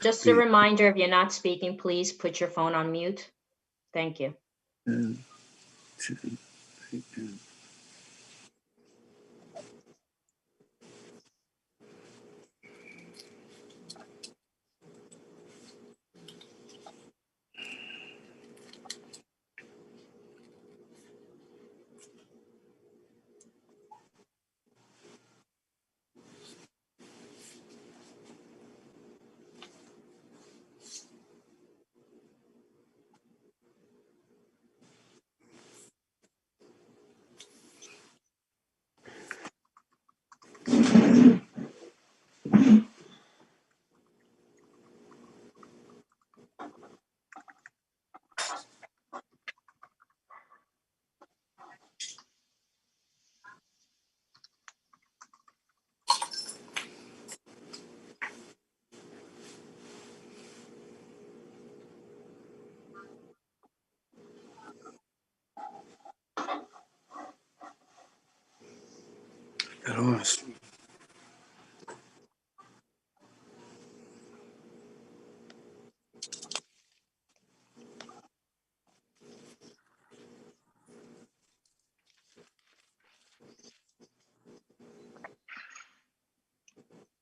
Just a reminder, if you're not speaking, please put your phone on mute. Thank you.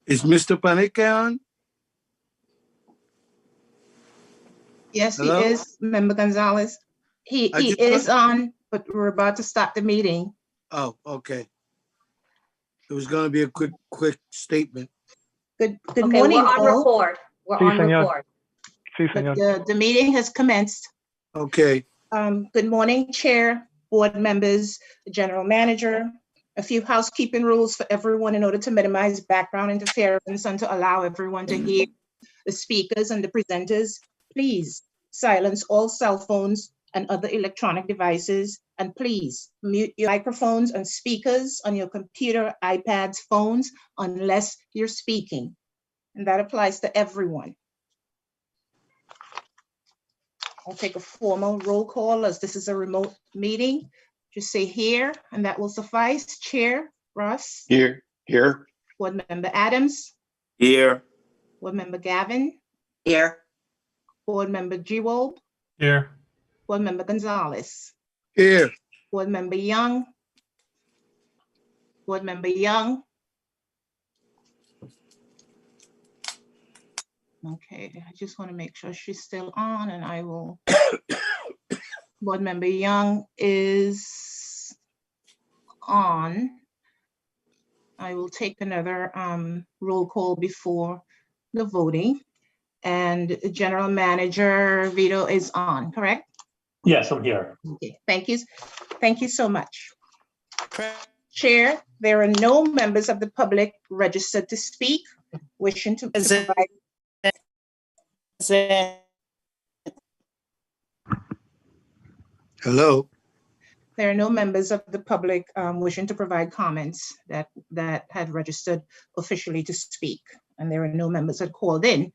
Is Mr. Panica on? Yes, Hello? he is, Member Gonzalez. He is on, but we're about to start the meeting. Oh, okay. It was going to be a quick statement. Good Okay, morning, we're on all. record. We're Sí, on señor. record. Sí, señor. The meeting has commenced. Okay. Good morning, Chair, board members, the General Manager. A few housekeeping rules for everyone in order to minimize background interference and to allow everyone to hear the speakers and the presenters. Please silence all cell phones and other electronic devices, and please mute your microphones and speakers on your computer, iPads, phones, unless you're speaking. And that applies to everyone. I'll take a formal roll call as this is a remote meeting. Just say here, and that will suffice. Chair Ross. Here. Board Member Adams. Here. Board Member Gavin. Here. Board Member Gewolb. Here. Board Member Gonzalez. Here. Board Member Young. Board Member Young. Okay, I just want to make sure she's still on, and I will. Board Member Young is on. I will take another roll call before the voting. And General Manager Vito is on, correct? Yes, I'm here. Okay, thank you. Thank you so much. Chair, there are no members of the public registered to speak, wishing to provide. Hello. There are no members of the public wishing to provide comments that had registered officially to speak. And there are no members that called in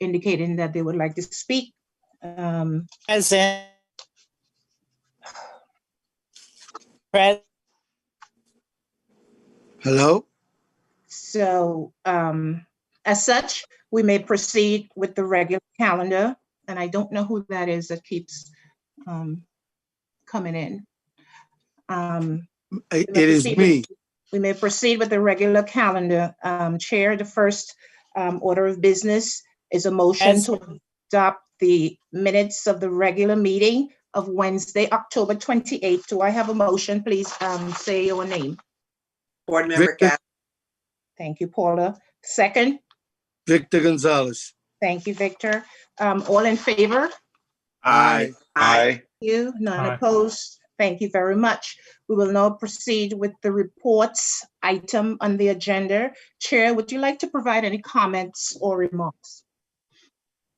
indicating that they would like to speak. Present. Hello. So as such, we may proceed with the regular calendar. And I don't know who that is that keeps coming in. It is me. We may proceed with the regular calendar. Chair, the first order of business is a motion to adopt the minutes of the regular meeting of Wednesday, October 28th. Do I have a motion? Please say your name. Board Member Victor. Gavin. Thank you, Paula. Second. Victor Gonzalez. Thank you, Victor. All in favor? Aye. Thank you. None Aye. opposed. Thank you very much. We will now proceed with the reports item on the agenda. Chair, would you like to provide any comments or remarks?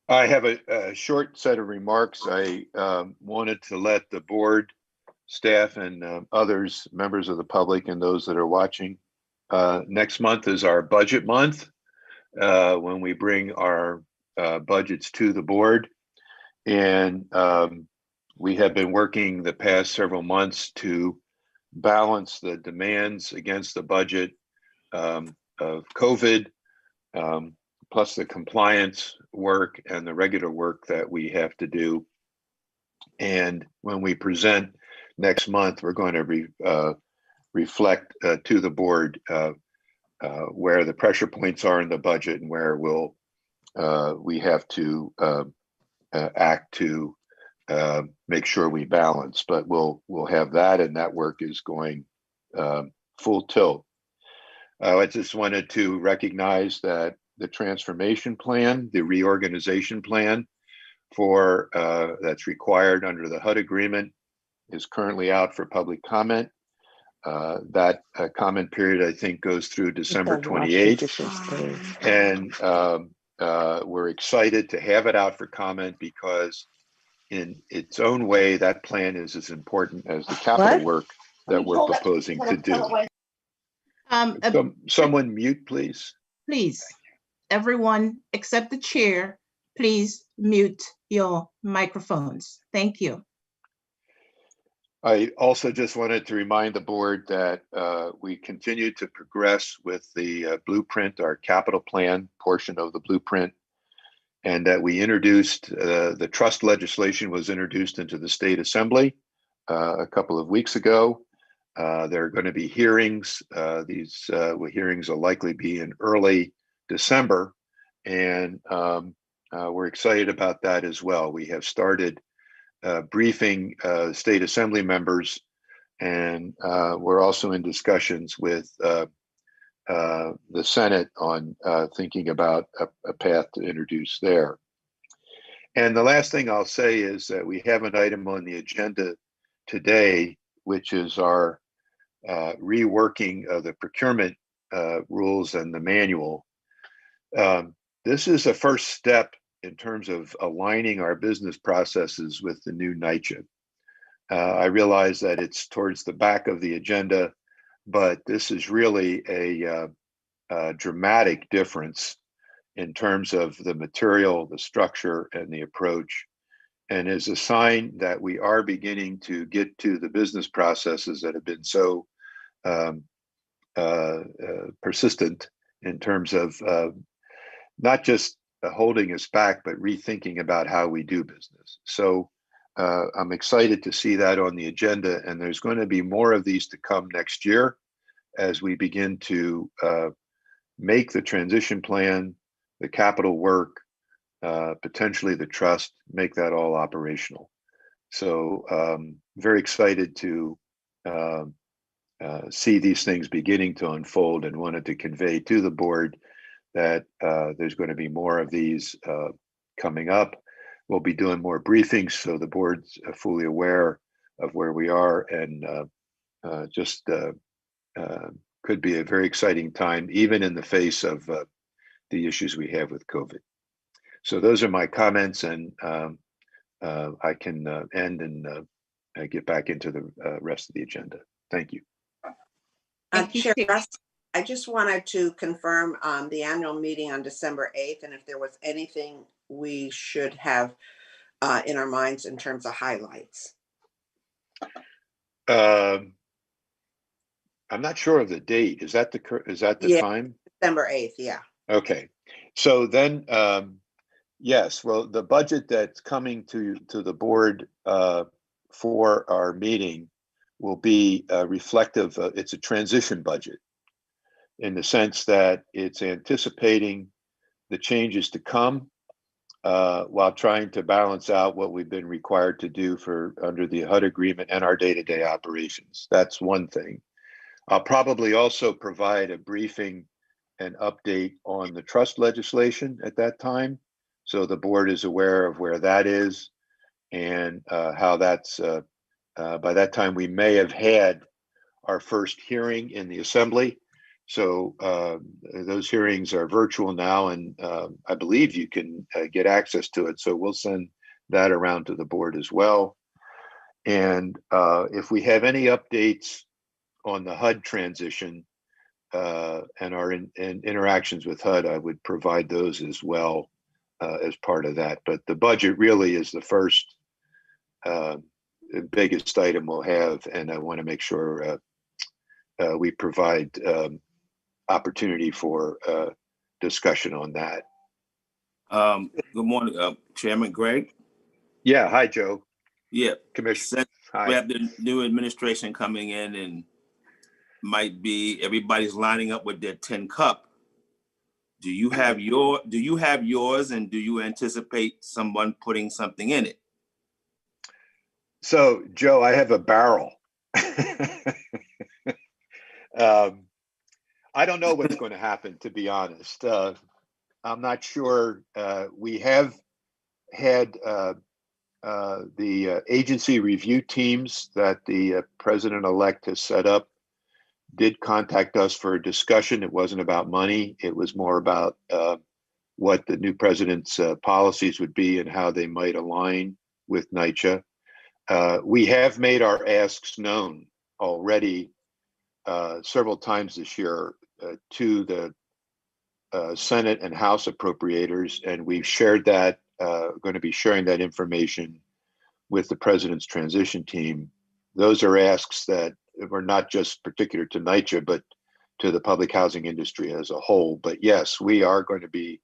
I have a short set of remarks. I wanted to let the board, staff, and others, members of the public, and those that are watching. Next month is our budget month, when we bring our budgets to the board. And we have been working the past several months to balance the demands against the budget of COVID, plus the compliance work and the regular work that we have to do. And when we present next month, we're going to reflect to the board where the pressure points are in the budget and where we have to act to make sure we balance. But we'll have that, and that work is going full tilt. I just wanted to recognize that the transformation plan, the reorganization plan for that's required under the HUD agreement is currently out for public comment. That comment period, I think, goes through December 28th. And we're excited to have it out for comment because in its own way, that plan is as important as the capital work that we're proposing to do. Someone mute, please. Please, everyone except the chair, please mute your microphones. Thank you. I also just wanted to remind the board that we continue to progress with the blueprint, our capital plan portion of the blueprint, and that we introduced the trust legislation was introduced into the state assembly a couple of weeks ago. There are going to be hearings. These hearings will likely be in early December, and we're excited about that as well. We have started briefing state assembly members, and we're also in discussions with the Senate on thinking about a path to introduce there. And the last thing I'll say is that we have an item on the agenda today, which is our reworking of the procurement rules and the manual. This is a first step in terms of aligning our business processes with the new NYCHA. I realize that it's towards the back of the agenda, but this is really a dramatic difference in terms of the material, the structure, and the approach, and is a sign that we are beginning to get to the business processes that have been so persistent in terms of not just holding us back, but rethinking about how we do business. So I'm excited to see that on the agenda, and there's going to be more of these to come next year as we begin to make the transition plan, the capital work, potentially the trust, make that all operational. So very excited to see these things beginning to unfold, and wanted to convey to the board that there's going to be more of these coming up. We'll be doing more briefings so the board's fully aware of where we are, and just could be a very exciting time, even in the face of the issues we have with COVID. So those are my comments, and I can end and get back into the rest of the agenda. Thank you. Chair, I just wanted to confirm the annual meeting on December 8th, and if there was anything we should have in our minds in terms of highlights. I'm not sure of the date. Is that the time? December 8th, yeah. Okay. So then, yes, well, the budget that's coming to the board for our meeting will be reflective. It's a transition budget in the sense that it's anticipating the changes to come while trying to balance out what we've been required to do under the HUD agreement and our day-to-day operations. That's one thing. I'll probably also provide a briefing and update on the trust legislation at that time, so the board is aware of where that is and how that's, by that time we may have had our first hearing in the assembly. So those hearings are virtual now, and I believe you can get access to it. So we'll send that around to the board as well. And if we have any updates on the HUD transition and our interactions with HUD, I would provide those as well as part of that. But the budget really is the first biggest item we'll have, and I want to make sure we provide opportunity for discussion on that. Good morning, Chairman Greg. Yeah, hi, Joe. Yeah, Commissioner. we Hi. have the new administration coming in, and might be everybody's lining up with their tin cup. Do you have yours, and do you anticipate someone putting something in it? So, Joe, I have a barrel. I don't know what's going to happen, to be honest. I'm not sure. We have had the agency review teams that the president-elect has set up did contact us for a discussion. It wasn't about money. It was more about what the new president's policies would be and how they might align with NYCHA. We have made our asks known already several times this year to the Senate and House appropriators, and we've shared that, going to be sharing that information with the president's transition team. Those are asks that were not just particular to NYCHA, but to the public housing industry as a whole. But yes, we are going to be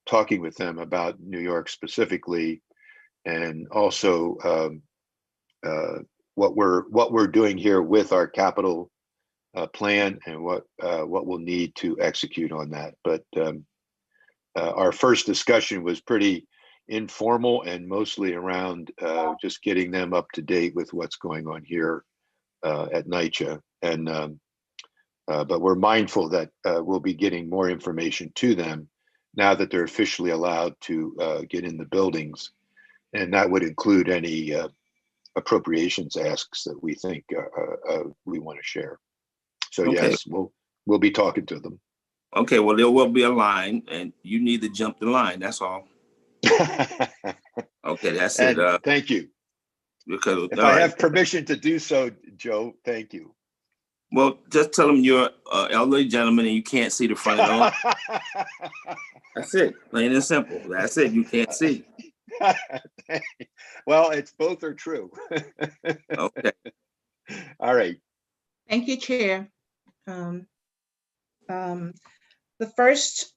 talking with them about New York specifically, and also what we're doing here with our capital plan and what we'll need to execute on that. But our first discussion was pretty informal and mostly around just getting them up to date with what's going on here at NYCHA. And but we're mindful that we'll be getting more information to them now that they're officially allowed to get in the buildings, and that would include any appropriations asks that we think we want to share. So Okay. yes, we'll be talking to them. Okay, well, there will be a line, and you need to jump the line. That's all. Okay, that's And it. thank you. Because If I have permission to do so, Joe, thank you. well, just tell them you're an elderly gentleman and you can't see the front of the line. That's it, plain and simple. That's it. You can't see. Well, it's both are true. Okay. All right. Thank you, Chair. The first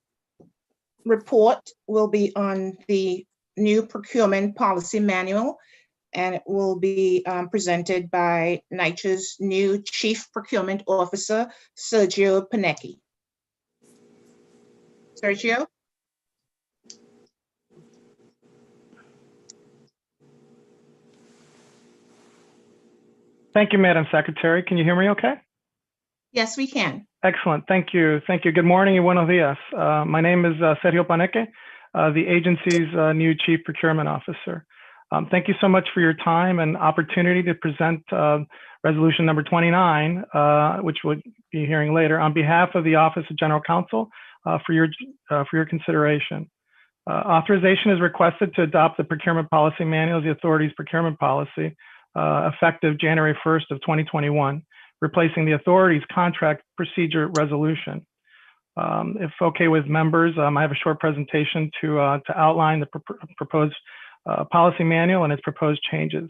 report will be on the new procurement policy manual, and it will be presented by NYCHA's new Chief Procurement Officer, Sergio Panecki. Sergio? Thank you, Madam Secretary. Can you hear me okay? Yes, we can. Excellent. Thank you. Thank you. Good morning and buenos dias. My name is Sergio Panecki, the agency's new Chief Procurement Officer. Thank you so much for your time and opportunity to present resolution number 29, which we'll be hearing later, on behalf of the Office of General Counsel for your consideration. Authorization is requested to adopt the procurement policy manual as the authority's procurement policy effective January 1st of 2021, replacing the authority's contract procedure resolution. If okay with members, I have a short presentation to outline the proposed policy manual and its proposed changes.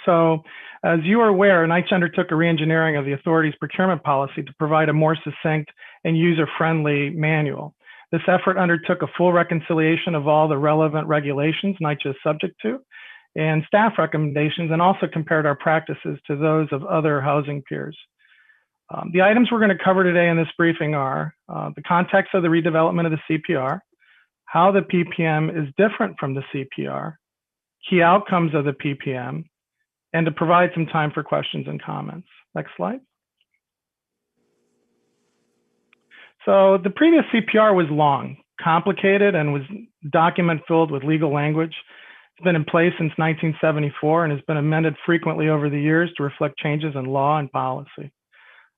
So, as you are aware, NYCHA undertook a reengineering of the authority's procurement policy to provide a more succinct and user-friendly manual. This effort undertook a full reconciliation of all the relevant regulations NYCHA is subject to, and staff recommendations, and also compared our practices to those of other housing peers. The items we're going to cover today in this briefing are the context of the redevelopment of the CPR, how the PPM is different from the CPR, key outcomes of the PPM, and to provide some time for questions and comments. Next slide. So the previous CPR was long, complicated, and was document filled with legal language. It's been in place since 1974 and has been amended frequently over the years to reflect changes in law and policy.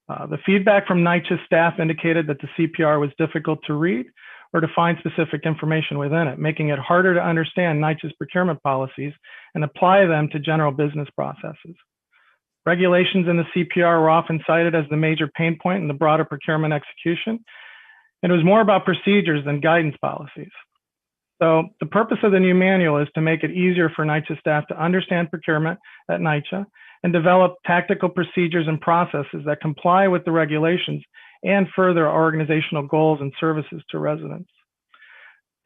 The feedback from NYCHA staff indicated that the CPR was difficult to read or to find specific information within it, making it harder to understand NYCHA's procurement policies and apply them to general business processes. Regulations in the CPR were often cited as the major pain point in the broader procurement execution, and it was more about procedures than guidance policies. So the purpose of the new manual is to make it easier for NYCHA staff to understand procurement at NYCHA and develop tactical procedures and processes that comply with the regulations and further our organizational goals and services to residents.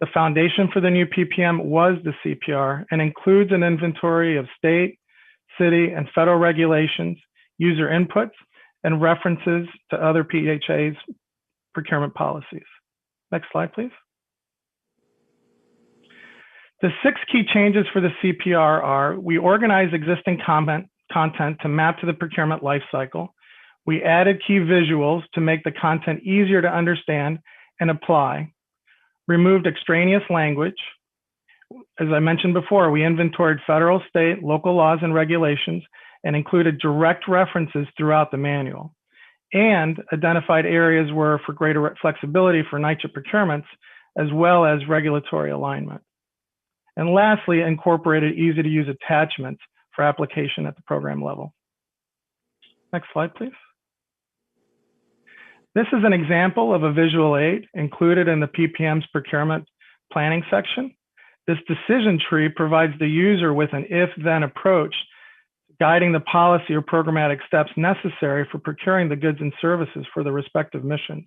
The foundation for the new PPM was the CPR and includes an inventory of state, city, and federal regulations, user inputs, and references to other PHA's procurement policies. Next slide, please. The 6 key changes for the CPR are: we organize existing content to map to the procurement lifecycle. We added key visuals to make the content easier to understand and apply. Removed extraneous language. As I mentioned before, we inventoried federal, state, local laws and regulations and included direct references throughout the manual, and identified areas where for greater flexibility for NYCHA procurements, as well as regulatory alignment. And lastly, incorporated easy to use attachments for application at the program level. Next slide, please. This is an example of a visual aid included in the PPM's procurement planning section. This decision tree provides the user with an if-then approach, guiding the policy or programmatic steps necessary for procuring the goods and services for the respective missions.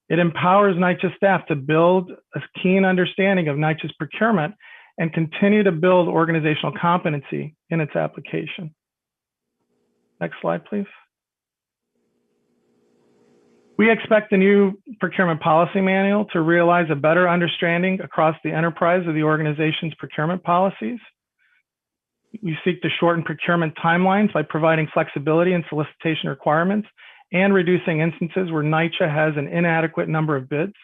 It empowers NYCHA staff to build a keen understanding of NYCHA's procurement and continue to build organizational competency in its application. Next slide, please. We expect the new procurement policy manual to realize a better understanding across the enterprise of the organization's procurement policies. We seek to shorten procurement timelines by providing flexibility in solicitation requirements and reducing instances where NYCHA has an inadequate number of bids.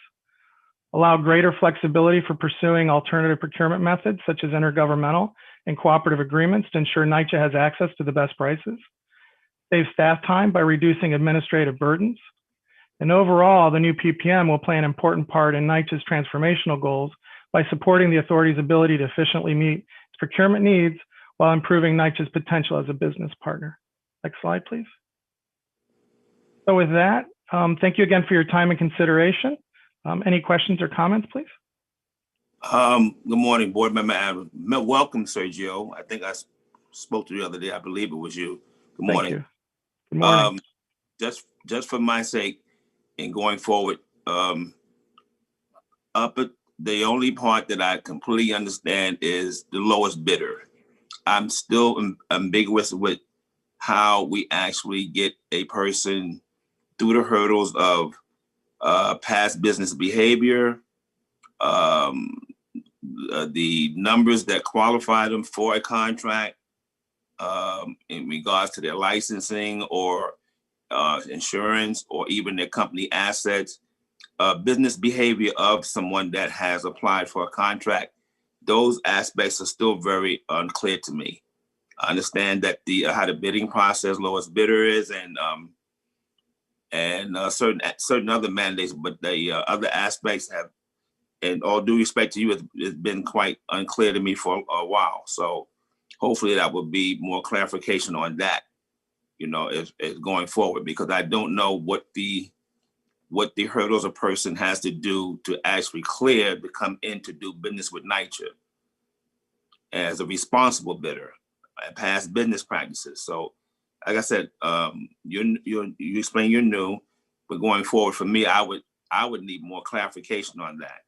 Allow greater flexibility for pursuing alternative procurement methods such as intergovernmental and cooperative agreements to ensure NYCHA has access to the best prices. Save staff time by reducing administrative burdens. And overall, the new PPM will play an important part in NYCHA's transformational goals by supporting the authority's ability to efficiently meet its procurement needs while improving NYCHA's potential as a business partner. Next slide, please. So with that, thank you again for your time and consideration. Any questions or comments, please? Good morning, board member Adams. Welcome, Sergio. I think I spoke to you the other day. I believe it was you. Good morning. Thank you. Good morning. Just for my sake, and going forward, the only part that I completely understand is the lowest bidder. I'm still ambiguous with how we actually get a person through the hurdles of past business behavior, the numbers that qualify them for a contract in regards to their licensing or insurance or even their company assets, business behavior of someone that has applied for a contract. Those aspects are still very unclear to me. I understand that how the bidding process, lowest bidder is, and certain other mandates, but the other aspects have, and all due respect to you, it's been quite unclear to me for a while. So hopefully that will be more clarification on that, is going forward, because I don't know what the hurdles a person has to do to actually clear to come in to do business with NYCHA as a responsible bidder and past business practices. So like I said, you explain you're new, but going forward for me, I would need more clarification on that.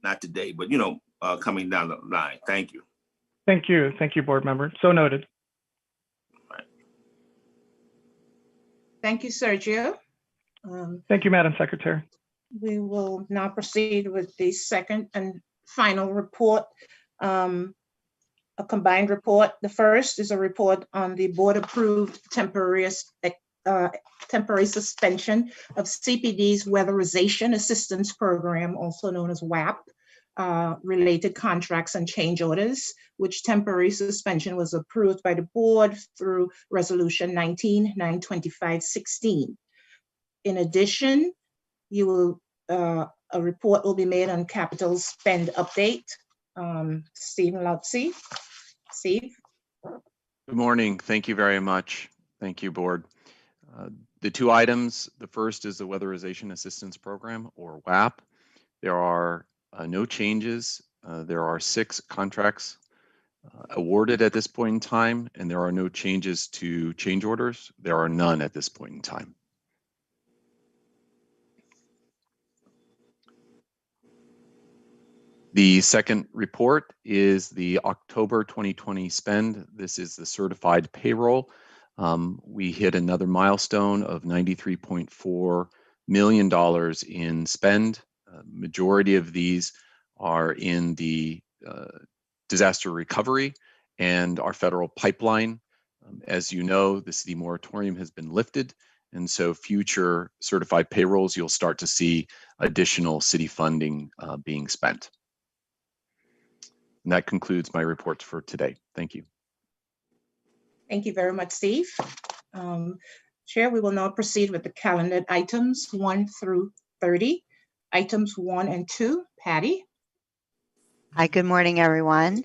Not today, but coming down the line. Thank you. Thank you. Thank you, board member. So noted. Thank you, Sergio. Thank you, Madam Secretary. We will now proceed with the second and final report, a combined report. The first is a report on the board-approved temporary suspension of CPD's Weatherization Assistance Program, also known as WAP, related contracts and change orders, which temporary suspension was approved by the board through Resolution 19-925-16. In addition, a report will be made on capital spend update. Stephen Lutzy. Steve. Good morning. Thank you very much. Thank you, board. The two items, the first is the Weatherization Assistance Program, or WAP. There are no changes. There are 6 contracts awarded at this point in time, and there are no changes to change orders. There are none at this point in time. The second report is the October 2020 spend. This is the certified payroll. We hit another milestone of $93.4 million in spend. Majority of these are in the disaster recovery and our federal pipeline. As you know, the city moratorium has been lifted, and so future certified payrolls, you'll start to see additional city funding being spent. And that concludes my reports for today. Thank you. Thank you very much, Steve. Chair, we will now proceed with the calendared items 1 through 30. Items 1 and 2, Patty. Hi, good morning, everyone.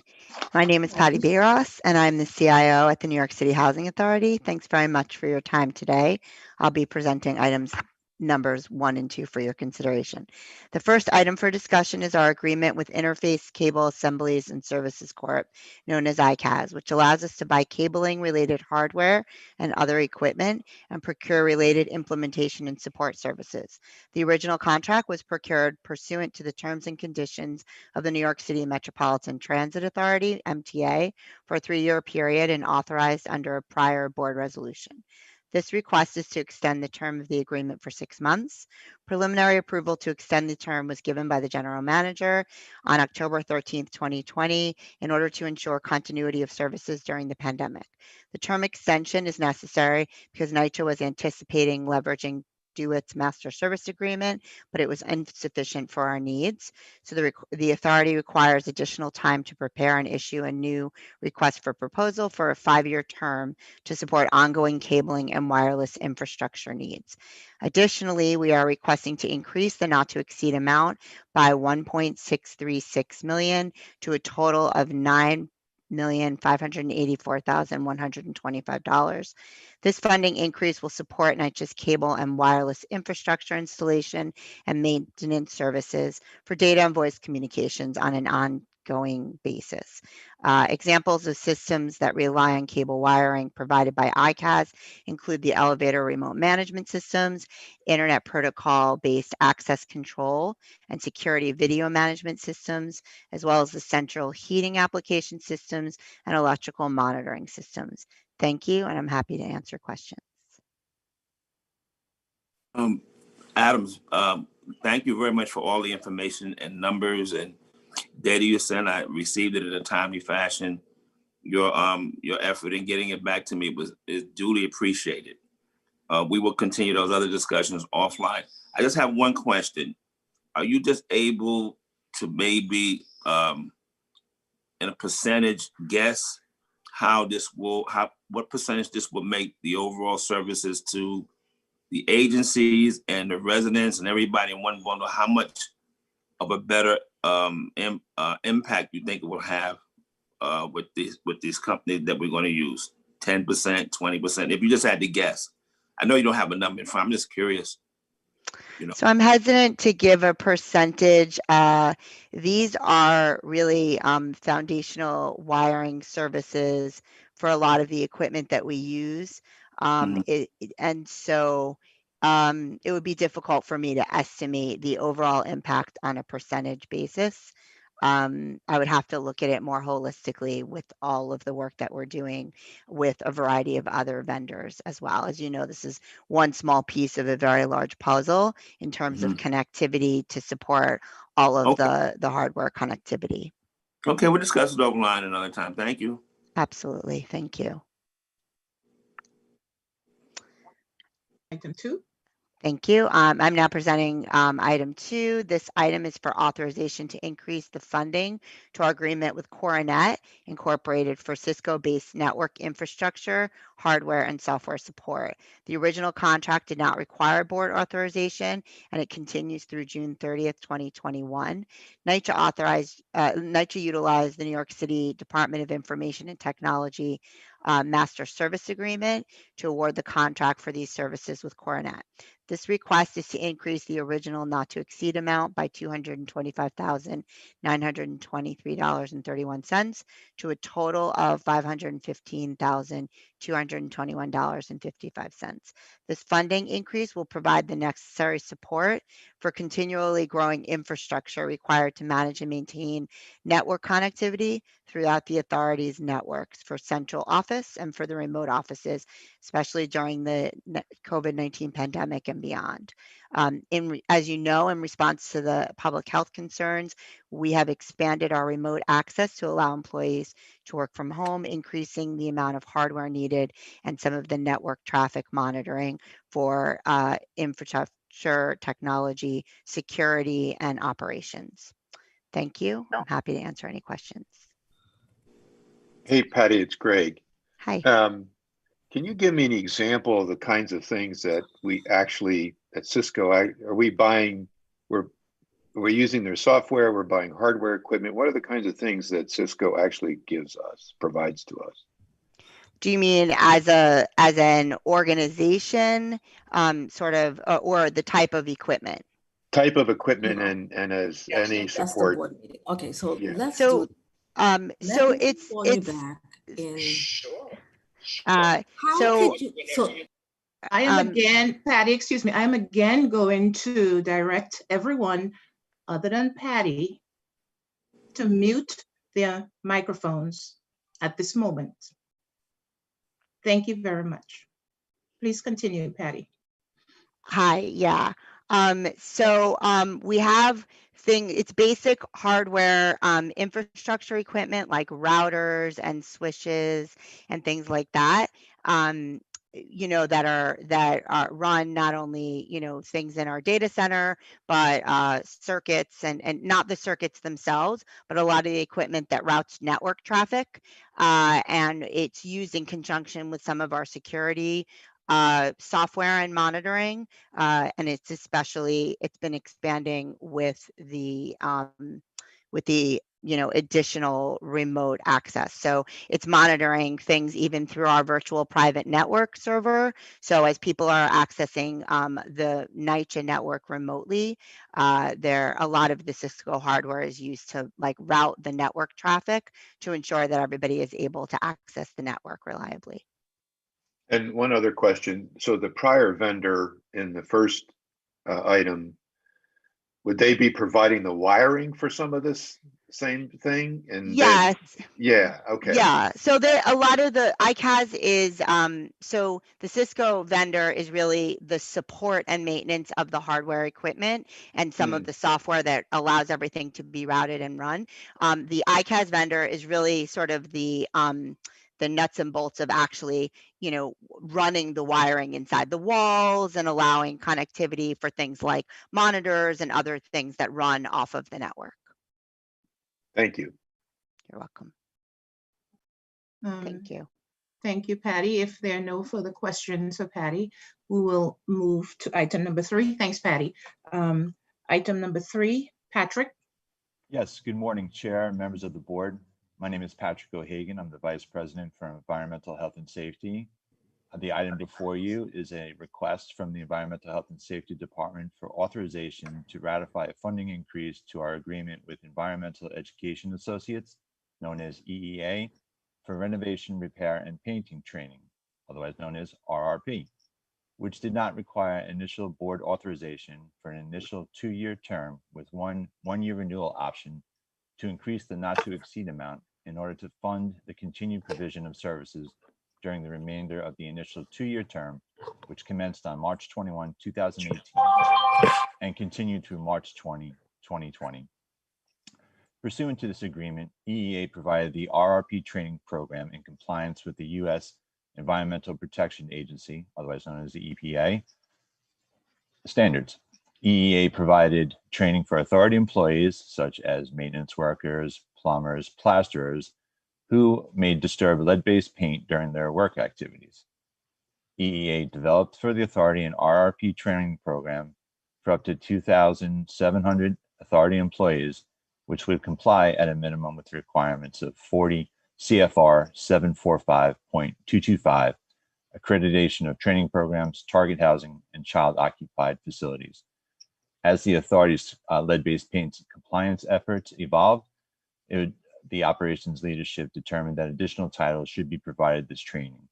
My name is Patty Bayros, and I'm the CIO at the New York City Housing Authority. Thanks very much for your time today. I'll be presenting items numbers 1 and 2 for your consideration. The first item for discussion is our agreement with Interface Cable Assemblies and Services Corp., known as ICAS, which allows us to buy cabling related hardware and other equipment and procure related implementation and support services. The original contract was procured pursuant to the terms and conditions of the New York City Metropolitan Transit Authority, MTA, for a 3-year period and authorized under a prior board resolution. This request is to extend the term of the agreement for 6 months. Preliminary approval to extend the term was given by the general manager on October 13th, 2020, in order to ensure continuity of services during the pandemic. The term extension is necessary because NYCHA was anticipating leveraging DeWitt's master service agreement, but it was insufficient for our needs. So the authority requires additional time to prepare and issue a new request for proposal for a 5-year term to support ongoing cabling and wireless infrastructure needs. Additionally, we are requesting to increase the not to exceed amount by $1.636 million to a total of $9,584,125. This funding increase will support NYCHA's cable and wireless infrastructure installation and maintenance services for data and voice communications on an ongoing basis. Examples of systems that rely on cable wiring provided by ICAS include the elevator remote management systems, internet protocol-based access control and security video management systems, as well as the central heating application systems and electrical monitoring systems. Thank you, and I'm happy to answer questions. Adams, thank you very much for all the information and numbers and data you sent. I received it in a timely fashion. Your effort in getting it back to me is duly appreciated. We will continue those other discussions offline. I just have one question. Are you just able to maybe in a percentage guess what percentage this will make the overall services to the agencies and the residents and everybody in one bundle? How much of a better impact you think it will have with these companies that we're going to use? 10%, 20%, if you just had to guess. I know you don't have a number in front. I'm just curious. So I'm hesitant to give a percentage. These are really foundational wiring services for a lot of the equipment that we use. And so it would be difficult for me to estimate the overall impact on a percentage basis. I would have to look at it more holistically with all of the work that we're doing with a variety of other vendors as well. As you know, this is one small piece of a very large puzzle in terms of connectivity to support all of the hardware connectivity. Okay, we'll discuss it offline another time. Thank you. Absolutely. Thank you. Item 2. Thank you. I'm now presenting item 2. This item is for authorization to increase the funding to our agreement with Coronet Incorporated for Cisco-based network infrastructure, hardware, and software support. The original contract did not require board authorization, and it continues through June 30th, 2021. NYCHA utilized the New York City Department of Information and Technology master service agreement to award the contract for these services with Coronet. This request is to increase the original not to exceed amount by $225,923.31 to a total of $515,221.55. This funding increase will provide the necessary support for continually growing infrastructure required to manage and maintain network connectivity throughout the authority's networks for central office and for the remote offices, especially during the COVID-19 pandemic and beyond. As you know, in response to the public health concerns, we have expanded our remote access to allow employees to work from home, increasing the amount of hardware needed and some of the network traffic monitoring for infrastructure, technology, security, and operations. Thank you. I'm happy to answer any questions. Hey, Patty, it's Greg. Hi. Can you give me an example of the kinds of things that we actually at Cisco are we buying? We're using their software. We're buying hardware equipment. What are the kinds of things that Cisco actually provides to us? Do you mean as an organization, sort of, or the type of equipment? Type of equipment and as Yes, any that's the support. board meeting. Okay, so Yeah. let's So, do. so Let me it's call you back in. uh, How so could you? So I am again, Patty, excuse me, I am again going to direct everyone other than Patty to mute their microphones at this moment. Thank you very much. Please continue, Patty. Hi, yeah. We have it's basic hardware, infrastructure equipment like routers and switches and things like that. That are run not only, things in our data center, but circuits and not the circuits themselves, but a lot of the equipment that routes network traffic. And it's used in conjunction with some of our security software and monitoring, and it's been expanding with the additional remote access. So it's monitoring things even through our virtual private network server. So as people are accessing the NYCHA network remotely, a lot of the Cisco hardware is used to route the network traffic to ensure that everybody is able to access the network reliably. And one other question. So the prior vendor in the first item, would they be providing the wiring for some of this same thing? And yes. Yeah. Okay. Yeah. So a lot of the ICAS is so the Cisco vendor is really the support and maintenance of the hardware equipment and some of the software that allows everything to be routed and run. The ICAS vendor is really sort of the nuts and bolts of actually, running the wiring inside the walls and allowing connectivity for things like monitors and other things that run off of the network. Thank you. You're welcome. Thank Thank you. Thank you, Patty. If there are no further questions for Patty, we will move to item number 3. Thanks, Patty. Item number 3, Patrick. Yes, good morning, Chair and members of the board. My name is Patrick O'Hagan. I'm the Vice President for Environmental Health and Safety. The item before you is a request from the Environmental Health and Safety Department for authorization to ratify a funding increase to our agreement with Environmental Education Associates, known as EEA, for renovation, repair, and painting training, otherwise known as RRP, which did not require initial board authorization for an initial 2-year term with one-year renewal option to increase the not to exceed amount in order to fund the continued provision of services during the remainder of the initial 2-year term, which commenced on March 21, 2018, and continued through March 20, 2020. Pursuant to this agreement, EEA provided the RRP training program in compliance with the U.S. Environmental Protection Agency, otherwise known as the EPA, standards. EEA provided training for authority employees, such as maintenance workers, plumbers, plasterers, who may disturb lead-based paint during their work activities. EEA developed for the authority an RRP training program for up to 2,700 authority employees, which would comply at a minimum with the requirements of 40 CFR 745.225, accreditation of training programs, target housing, and child-occupied facilities. As the authority's lead-based paint compliance efforts evolved, the operations leadership determined that additional titles should be provided this training.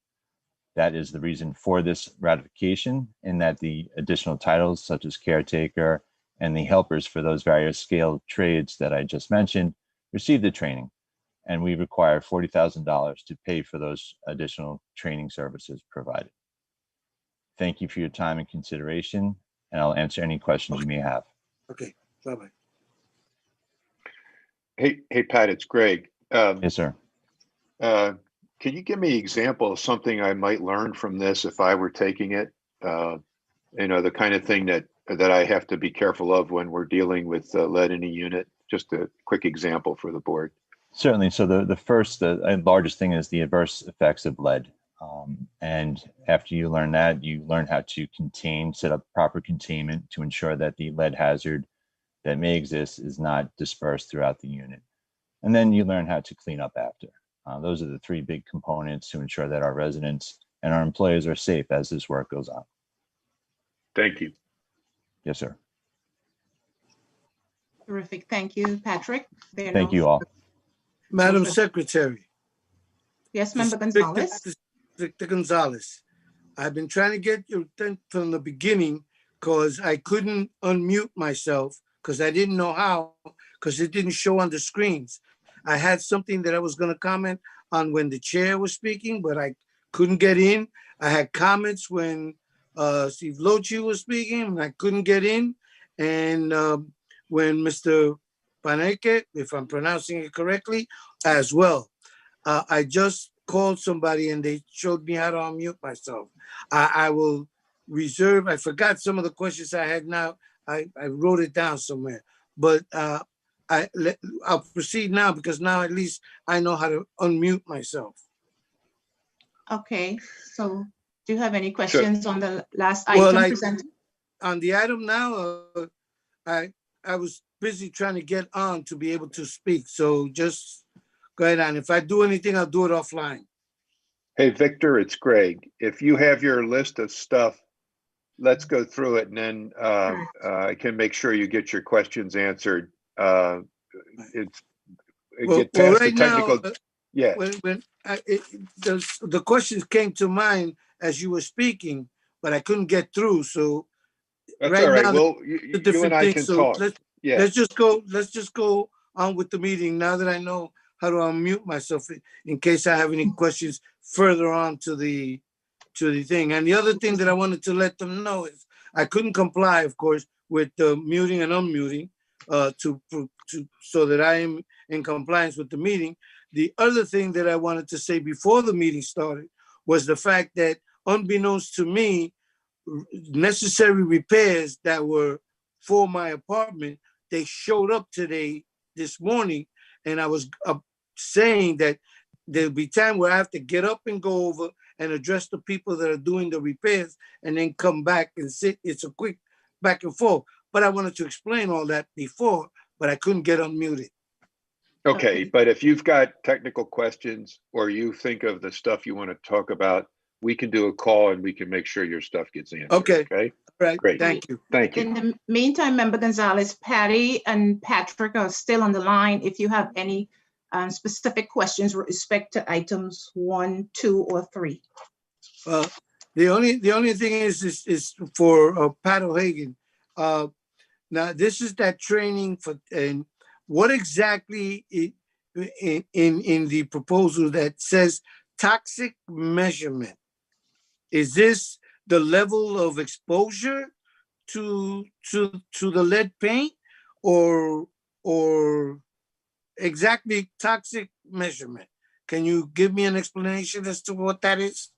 That is the reason for this ratification, in that the additional titles such as caretaker and the helpers for those various scale trades that I just mentioned receive the training. And we require $40,000 to pay for those additional training services provided. Thank you for your time and consideration, and I'll answer any questions you may have. Okay, bye-bye. Hey, Pat, it's Greg. Yes, sir. Can you give me an example of something I might learn from this if I were taking it? The kind of thing that I have to be careful of when we're dealing with lead in a unit. Just a quick example for the board. Certainly. So the first and largest thing is the adverse effects of lead. And after you learn that, you learn how to set up proper containment to ensure that the lead hazard that may exist is not dispersed throughout the unit. And then you learn how to clean up after. Those are the three big components to ensure that our residents and our employees are safe as this work goes on. Thank you. Yes, sir. Terrific. Thank you, Patrick. Thank you all. Madam Secretary. Yes, Member Gonzalez. Victor Gonzalez. I've been trying to get your thing from the beginning because I couldn't unmute myself because I didn't know how, because it didn't show on the screens. I had something that I was going to comment on when the chair was speaking, but I couldn't get in. I had comments when Steve Lochi was speaking, and I couldn't get in. And when Mr. Paneke, if I'm pronouncing it correctly, as well. I just called somebody and they showed me how to unmute myself. I will reserve. I forgot some of the questions I had now. I wrote it down somewhere, but I'll proceed now because now at least I know how to unmute myself. Okay, so do you have any questions on the last item Well, presented? on the item now, I was busy trying to get on to be able to speak. So just go ahead on. If I do anything, I'll do it offline. Hey, Victor, it's Greg. If you have your list of stuff, let's go through it and then I can make sure you get your questions answered. Get past the technical. Yeah. When the questions came to mind as you were speaking, but I couldn't get through. So That's all right. Well, you and I can talk. Let's just go on with the meeting now that I know how to unmute myself in case I have any questions further on to the thing. And the other thing that I wanted to let them know is I couldn't comply, of course, with the muting and unmuting so that I am in compliance with the meeting. The other thing that I wanted to say before the meeting started was the fact that, unbeknownst to me, necessary repairs that were for my apartment, they showed up this morning, and I was saying that there'll be time where I have to get up and go over and address the people that are doing the repairs and then come back and sit. It's a quick back and forth. But I wanted to explain all that before, but I couldn't get unmuted. Okay, but if you've got technical questions or you think of the stuff you want to talk about, we can do a call and we can make sure your stuff gets answered. Okay. Okay. All right. Great. Thank you. Thank you. In the meantime, Member Gonzalez, Patty and Patrick are still on the line. If you have any specific questions with respect to items 1, 2, or 3. The only thing is for Pat O'Hagan. Now this is that training for, and what exactly in the proposal that says toxic measurement? Is this the level of exposure to the lead paint, or exactly toxic measurement? Can you give me an explanation as to what that is?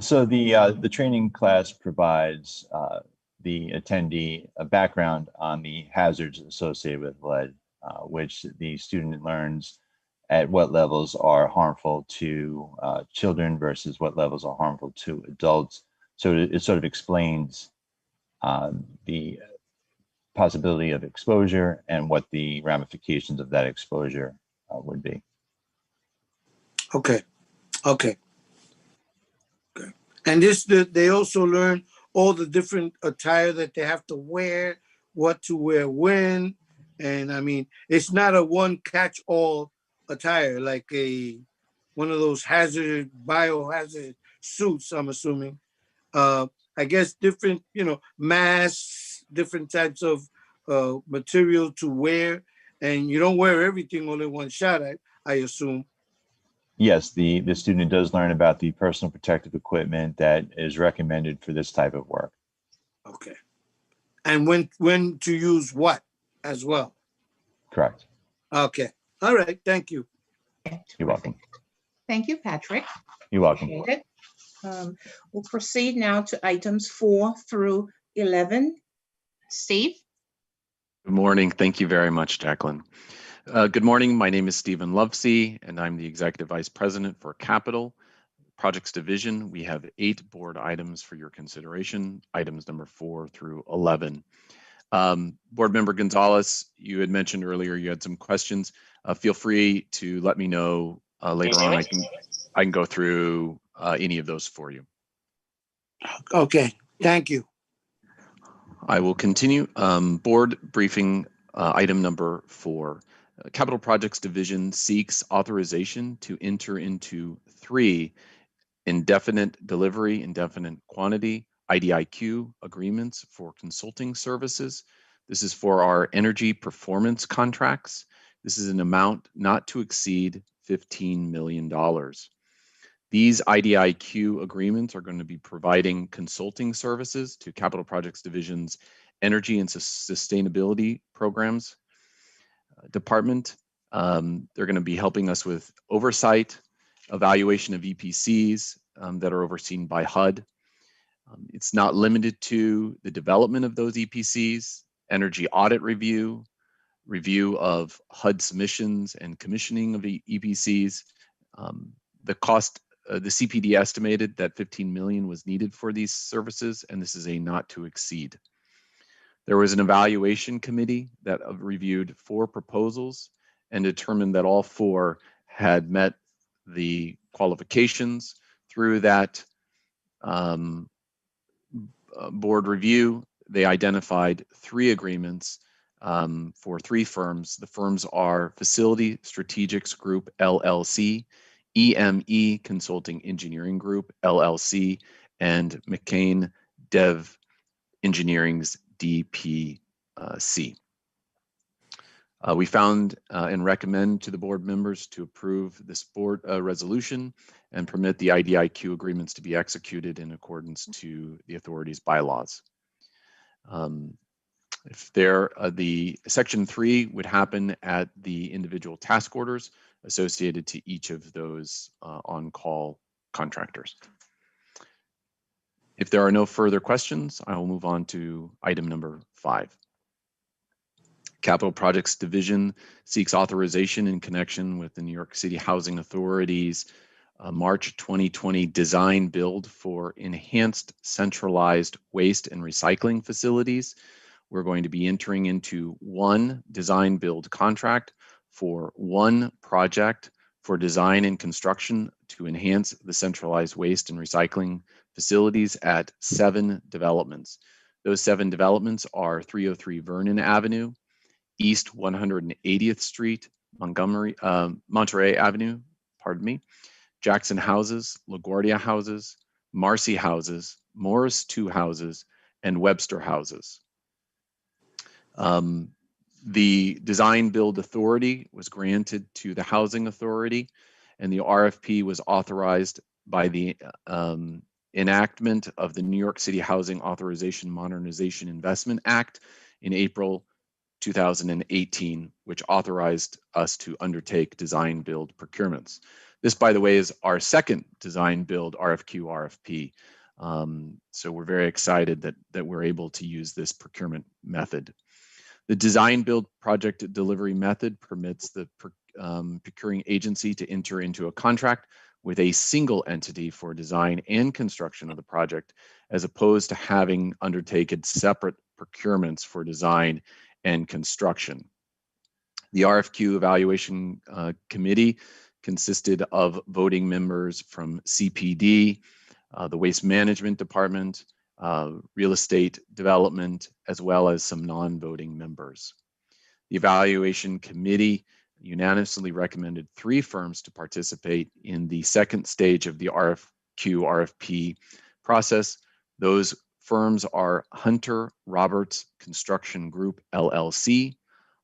So the training class provides the attendee a background on the hazards associated with lead, which the student learns at what levels are harmful to children versus what levels are harmful to adults. So it sort of explains the possibility of exposure and what the ramifications of that exposure would be. Okay. And they also learn all the different attire that they have to wear, what to wear when. And I mean, it's not a one catch-all attire like one of those biohazard suits, I'm assuming. I guess different, masks, different types of material to wear, and you don't wear everything all in one shot, I assume. Yes, the student does learn about the personal protective equipment that is recommended for this type of work. Okay. And when to use what as well. Correct. Okay. All right. Thank you. You're welcome. Thank you, Patrick. You're welcome. Appreciate it. We'll proceed now to items 4 through 11. Steve? Good morning. Thank you very much, Jacqueline. Good morning. My name is Stephen Lovesey, and I'm the Executive Vice President for Capital Projects Division. We have 8 board items for your consideration, items number 4 through 11. Board Member Gonzalez, you had mentioned earlier you had some questions. Feel free to let me know later on. I can go through any of those for you. Okay. Thank you. I will continue. Board briefing item number 4. Capital Projects Division seeks authorization to enter into 3 indefinite delivery, indefinite quantity, IDIQ agreements for consulting services. This is for our energy performance contracts. This is an amount not to exceed $15 million. These IDIQ agreements are going to be providing consulting services to Capital Projects Division's Energy and Sustainability Programs Department. They're going to be helping us with oversight, evaluation of EPCs that are overseen by HUD. It's not limited to the development of those EPCs, energy audit review, review of HUD submissions and commissioning of EPCs. The cost, the CPD estimated that 15 million was needed for these services, and this is a not to exceed. There was an evaluation committee that reviewed 4 proposals and determined that all 4 had met the qualifications. Through that board review, they identified 3 agreements for 3 firms. The firms are Facility Strategics Group, LLC, EME Consulting Engineering Group, LLC, and McCain Dev Engineering's DPC. We found and recommend to the board members to approve this board resolution and permit the IDIQ agreements to be executed in accordance to the authority's bylaws. If the section 3 would happen at the individual task orders associated to each of those on-call contractors. If there are no further questions, I will move on to item number 5. Capital Projects Division seeks authorization in connection with the New York City Housing Authority's March 2020 design build for enhanced centralized waste and recycling facilities. We're going to be entering into 1 design build contract for 1 project for design and construction to enhance the centralized waste and recycling facilities at 7 developments. Those 7 developments are 303 Vernon Avenue, East 180th Street, Monterey Avenue, Jackson Houses, LaGuardia Houses, Marcy Houses, Morris 2 Houses, and Webster Houses. The design build authority was granted to the Housing Authority, and the RFP was authorized by the enactment of the New York City Housing Authorization Modernization Investment Act in April 2018, which authorized us to undertake design build procurements. This, by the way, is our second design build RFP. So we're very excited that we're able to use this procurement method. The design build project delivery method permits the procuring agency to enter into a contract with a single entity for design and construction of the project, as opposed to having undertaken separate procurements for design and construction. The RFQ evaluation committee consisted of voting members from CPD, the Waste Management Department, Real Estate Development, as well as some non-voting members. The evaluation committee unanimously recommended 3 firms to participate in the second stage of the RFP process. Those firms are Hunter Roberts Construction Group, LLC,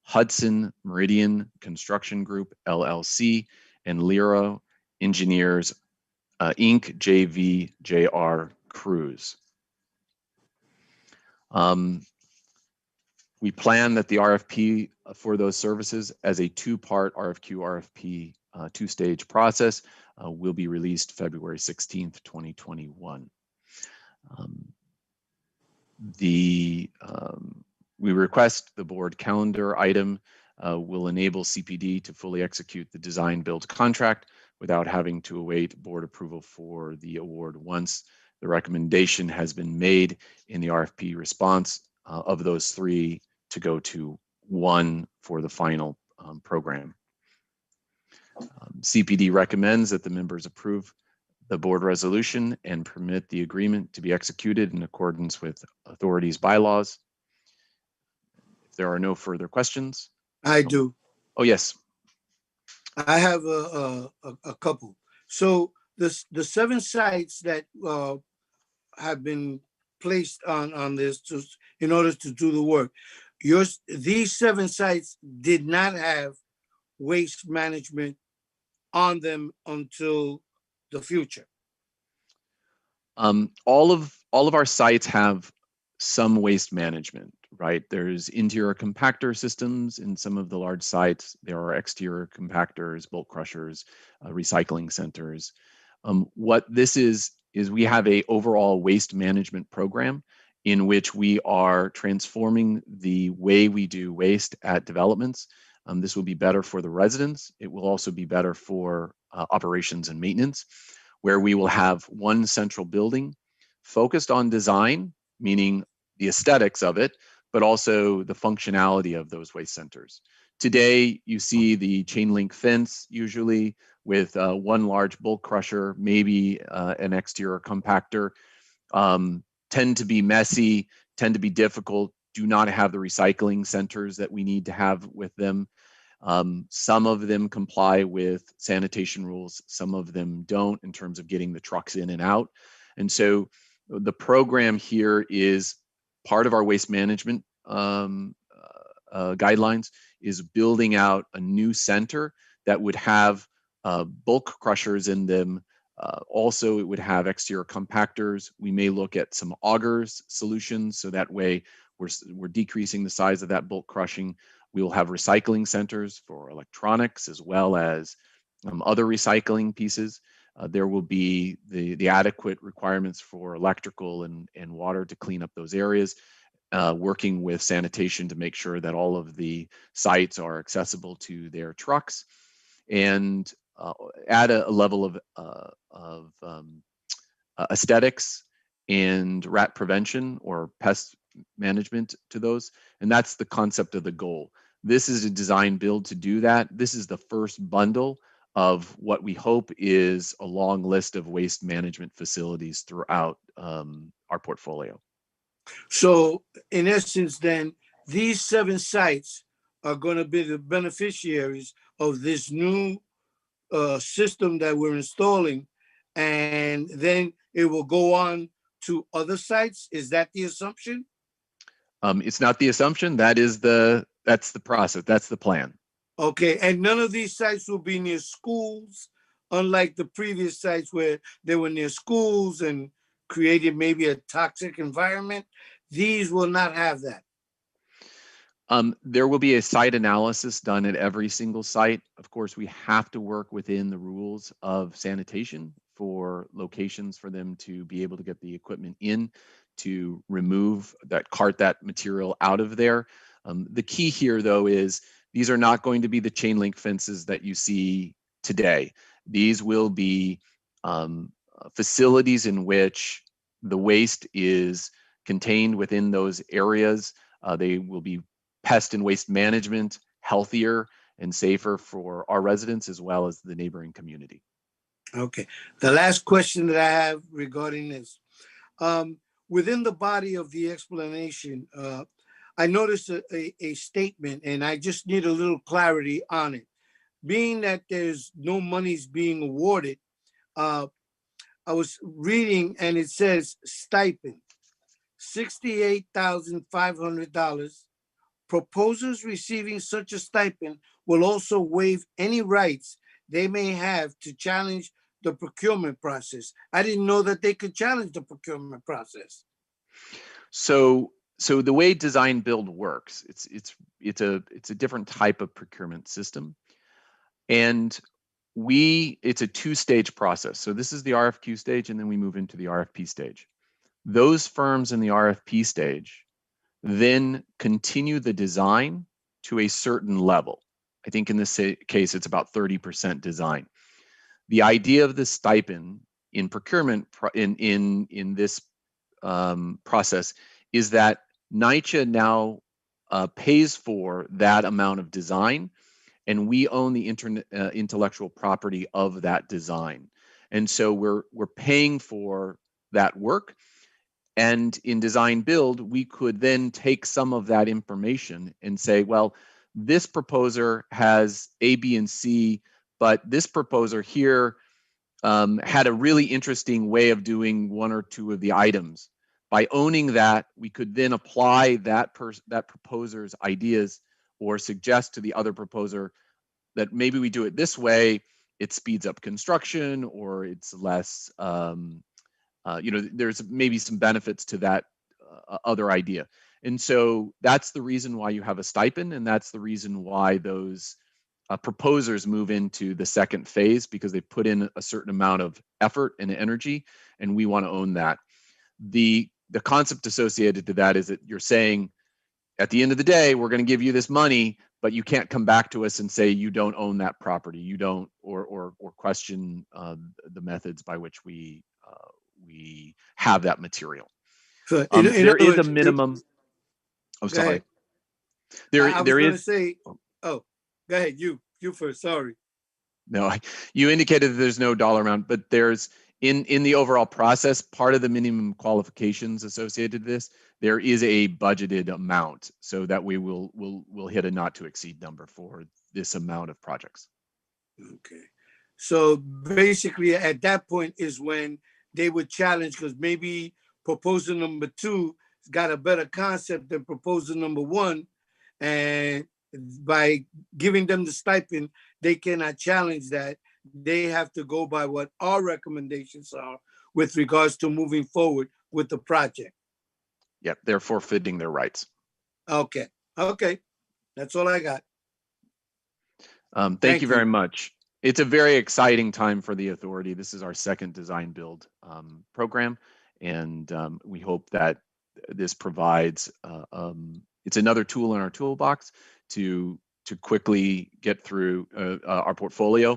Hudson Meridian Construction Group, LLC, and Lero Engineers, Inc., JVJR Cruz. We plan that the RFP for those services as a two-part RFP two-stage process will be released February 16th, 2021. We request the board calendar item will enable CPD to fully execute the design build contract without having to await board approval for the award once the recommendation has been made in the RFP response of those three to go to one for the final program. CPD recommends that the members approve the board resolution and permit the agreement to be executed in accordance with authorities' bylaws. If there are no further questions. I do. Oh, yes. I have a couple. So the 7 sites that have been placed on this in order to do the work, these 7 sites did not have waste management on them until the future. All of our sites have some waste management, right? There's interior compactor systems in some of the large sites. There are exterior compactors, bulk crushers, recycling centers. What this is we have a overall waste management program in which we are transforming the way we do waste at developments. This will be better for the residents. It will also be better for operations and maintenance, where we will have one central building focused on design, meaning the aesthetics of it, but also the functionality of those waste centers. Today, you see the chain link fence, usually with one large bulk crusher, maybe an exterior compactor, tend to be messy, tend to be difficult, do not have the recycling centers that we need to have with them. Some of them comply with sanitation rules, some of them don't in terms of getting the trucks in and out. And so the program here is part of our waste management guidelines is building out a new center that would have bulk crushers in them. Also, it would have exterior compactors. We may look at some augers solutions, so that way we're decreasing the size of that bulk crushing. We will have recycling centers for electronics as well as other recycling pieces. There will be the adequate requirements for electrical and water to clean up those areas, working with sanitation to make sure that all of the sites are accessible to their trucks, and add a level of aesthetics and rat prevention or pest management to those. And that's the concept of the goal. This is a design build to do that. This is the first bundle of what we hope is a long list of waste management facilities throughout our portfolio. So in essence, then, these 7 sites are going to be the beneficiaries of this new system that we're installing, and then it will go on to other sites. Is that the assumption? It's not the assumption. That's the process. That's the plan. Okay, and none of these sites will be near schools, unlike the previous sites where they were near schools and created maybe a toxic environment. These will not have that. There will be a site analysis done at every single site. Of course, we have to work within the rules of sanitation for locations for them to be able to get the equipment in to cart that material out of there. The key here, though, is these are not going to be the chain link fences that you see today. These will be facilities in which the waste is contained within those areas. They will be pest and waste management, healthier and safer for our residents as well as the neighboring community. Okay. The last question that I have regarding this, within the body of the explanation, I noticed a statement, and I just need a little clarity on it. Being that there's no monies being awarded, I was reading and it says stipend, $68,500. Proposers receiving such a stipend will also waive any rights they may have to challenge the procurement process. I didn't know that they could challenge the procurement process. So the way design build works, it's a different type of procurement system, and it's a two-stage process. So this is the RFQ stage, and then we move into the RFP stage. Those firms in the RFP stage then continue the design to a certain level. I think in this case, it's about 30% design. The idea of the stipend in procurement in this process is that NYCHA now pays for that amount of design, and we own the intellectual property of that design. And so we're paying for that work. And in design build, we could then take some of that information and say, well, this proposer has A, B, and C, but this proposer here had a really interesting way of doing one or two of the items. By owning that, we could then apply that proposer's ideas or suggest to the other proposer that maybe we do it this way, it speeds up construction, or it's less, there's maybe some benefits to that other idea. And so that's the reason why you have a stipend, and that's the reason why those proposers move into the second phase, because they put in a certain amount of effort and energy, and we want to own that. The concept associated to that is that you're saying, at the end of the day, we're going to give you this money, but you can't come back to us and say you don't own that property, you don't, or question the methods by which we have that material. So, there is a minimum. Oh, sorry. Ahead. I was going to say, oh, go ahead. You first. Sorry. No, you indicated that there's no dollar amount, but there's in the overall process, part of the minimum qualifications associated to this, there is a budgeted amount so that we'll hit a not to exceed number for this amount of projects. Okay. So basically at that point is when they would challenge, because maybe proposal number 2 got a better concept than proposal number 1. And by giving them the stipend, they cannot challenge that. They have to go by what our recommendations are with regards to moving forward with the project. Yep, they're forfeiting their rights. Okay. That's all I got. Thank you very much. It's a very exciting time for the authority. This is our second design build program, and we hope that this provides it's another tool in our toolbox to quickly get through our portfolio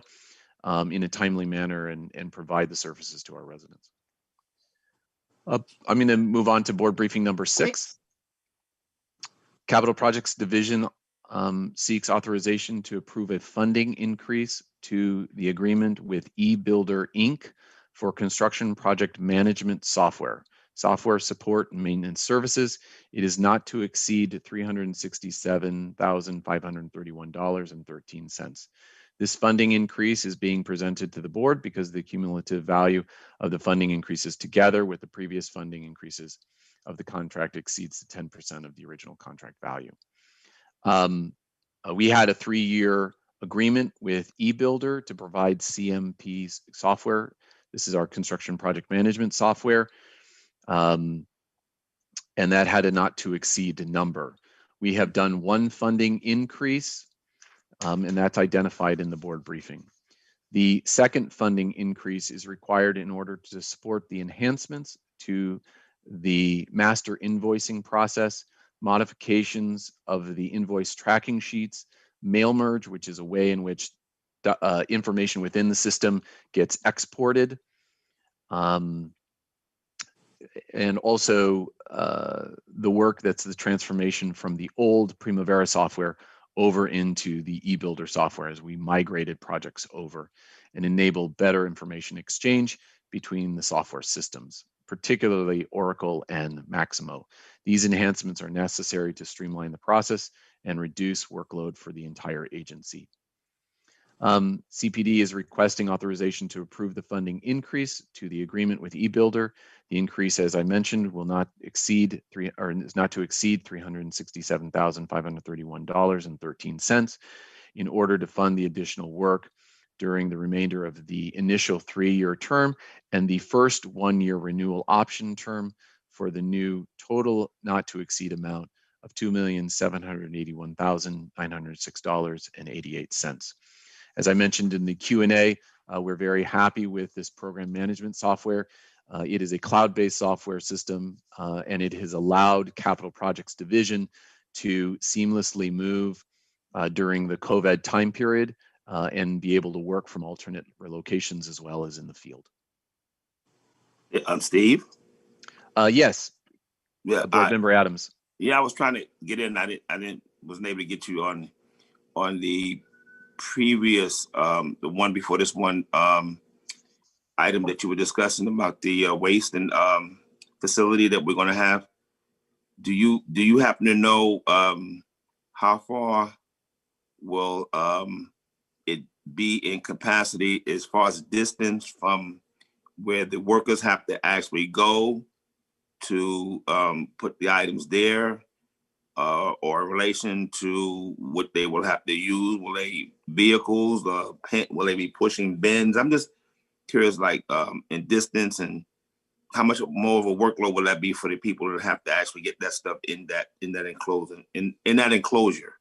in a timely manner and provide the services to our residents. I'm going to move on to board briefing number 6. Capital Projects Division seeks authorization to approve a funding increase to the agreement with eBuilder Inc. for construction project management software support and maintenance services. It is not to exceed $367,531.13. This funding increase is being presented to the board because the cumulative value of the funding increases together with the previous funding increases of the contract exceeds the 10% of the original contract value. We had a 3-year agreement with eBuilder to provide CMP software. This is our construction project management software. And that had a not to exceed number. We have done one funding increase, and that's identified in the board briefing. The second funding increase is required in order to support the enhancements to the master invoicing process, modifications of the invoice tracking sheets, mail merge, which is a way in which the information within the system gets exported, and also the work that's the transformation from the old Primavera software over into the eBuilder software as we migrated projects over and enable better information exchange between the software systems, particularly Oracle and Maximo. These enhancements are necessary to streamline the process and reduce workload for the entire agency. CPD is requesting authorization to approve the funding increase to the agreement with eBuilder. The increase, as I mentioned, will not exceed is not to exceed $367,531.13 in order to fund the additional work during the remainder of the initial 3-year term and the first 1-year renewal option term for the new total not to exceed amount of $2,781,906.88. As I mentioned in the Q&A, we're very happy with this program management software. It is a cloud-based software system, and it has allowed Capital Projects Division to seamlessly move during the COVID time period and be able to work from alternate locations as well as in the field. Steve? Yes. Yeah, Board Member Adams. Yeah, I was trying to get in. Wasn't able to get you on the previous, the one before this one item that you were discussing about the waste and facility that we're going to have. Do you happen to know how far will it be in capacity as far as distance from where the workers have to actually go to put the items there, or in relation to what they will have to use? Will they vehicles? Will they be pushing bins? I'm just curious, like in distance, and how much more of a workload will that be for the people that have to actually get that stuff in that enclosure, in that enclosure?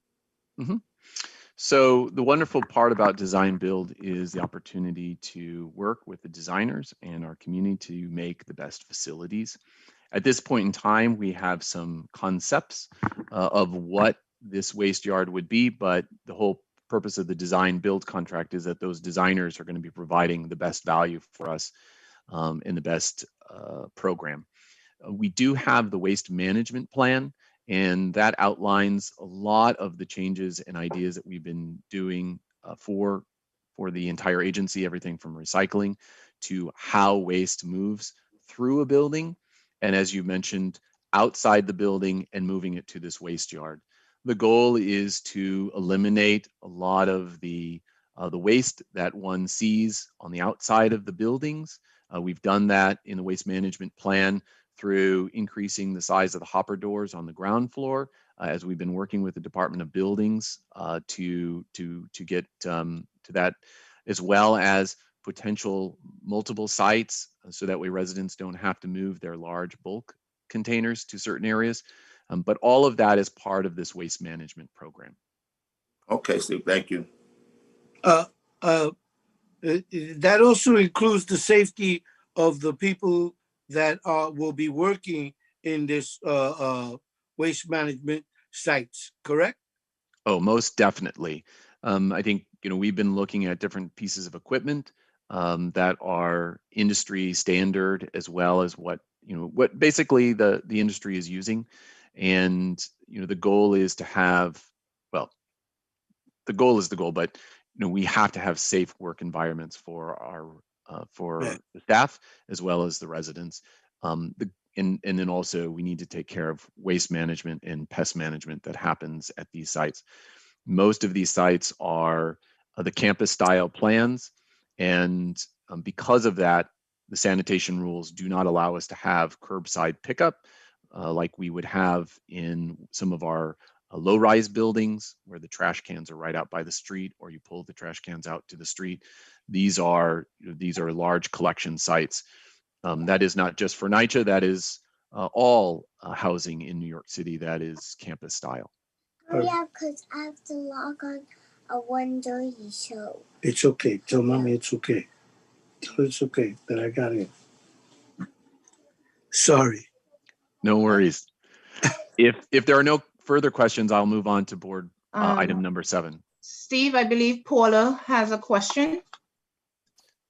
Mm-hmm. So the wonderful part about design build is the opportunity to work with the designers and our community to make the best facilities. At this point in time, we have some concepts of what this waste yard would be, but the whole purpose of the design build contract is that those designers are going to be providing the best value for us in the best program. We do have the waste management plan, and that outlines a lot of the changes and ideas that we've been doing for the entire agency, everything from recycling to how waste moves through a building, and as you mentioned, outside the building and moving it to this waste yard. The goal is to eliminate a lot of the waste that one sees on the outside of the buildings. We've done that in the waste management plan through increasing the size of the hopper doors on the ground floor, as we've been working with the Department of Buildings to get to that, as well as potential multiple sites, so that way residents don't have to move their large bulk containers to certain areas. But all of that is part of this waste management program. Okay, Steve, thank you. That also includes the safety of the people that will be working in this waste management sites, correct? Oh, most definitely. I think, we've been looking at different pieces of equipment that are industry standard, as well as what basically the industry is using. And, the goal is to have, well, the goal is the goal, but, we have to have safe work environments for our the staff as well as the residents. And then also we need to take care of waste management and pest management that happens at these sites. Most of these sites are the campus style plans, and because of that, the sanitation rules do not allow us to have curbside pickup like we would have in some of our low-rise buildings where the trash cans are right out by the street, or you pull the trash cans out to the street. These are large collection sites. That is not just for NYCHA, that is all housing in New York City that is campus style. Oh yeah, because I have to log on a 1:30 show. It's okay. Tell mommy it's okay. Tell her it's okay that I got in. Sorry. No worries. If there are no further questions, I'll move on to board item number 7. Steve, I believe Paula has a question.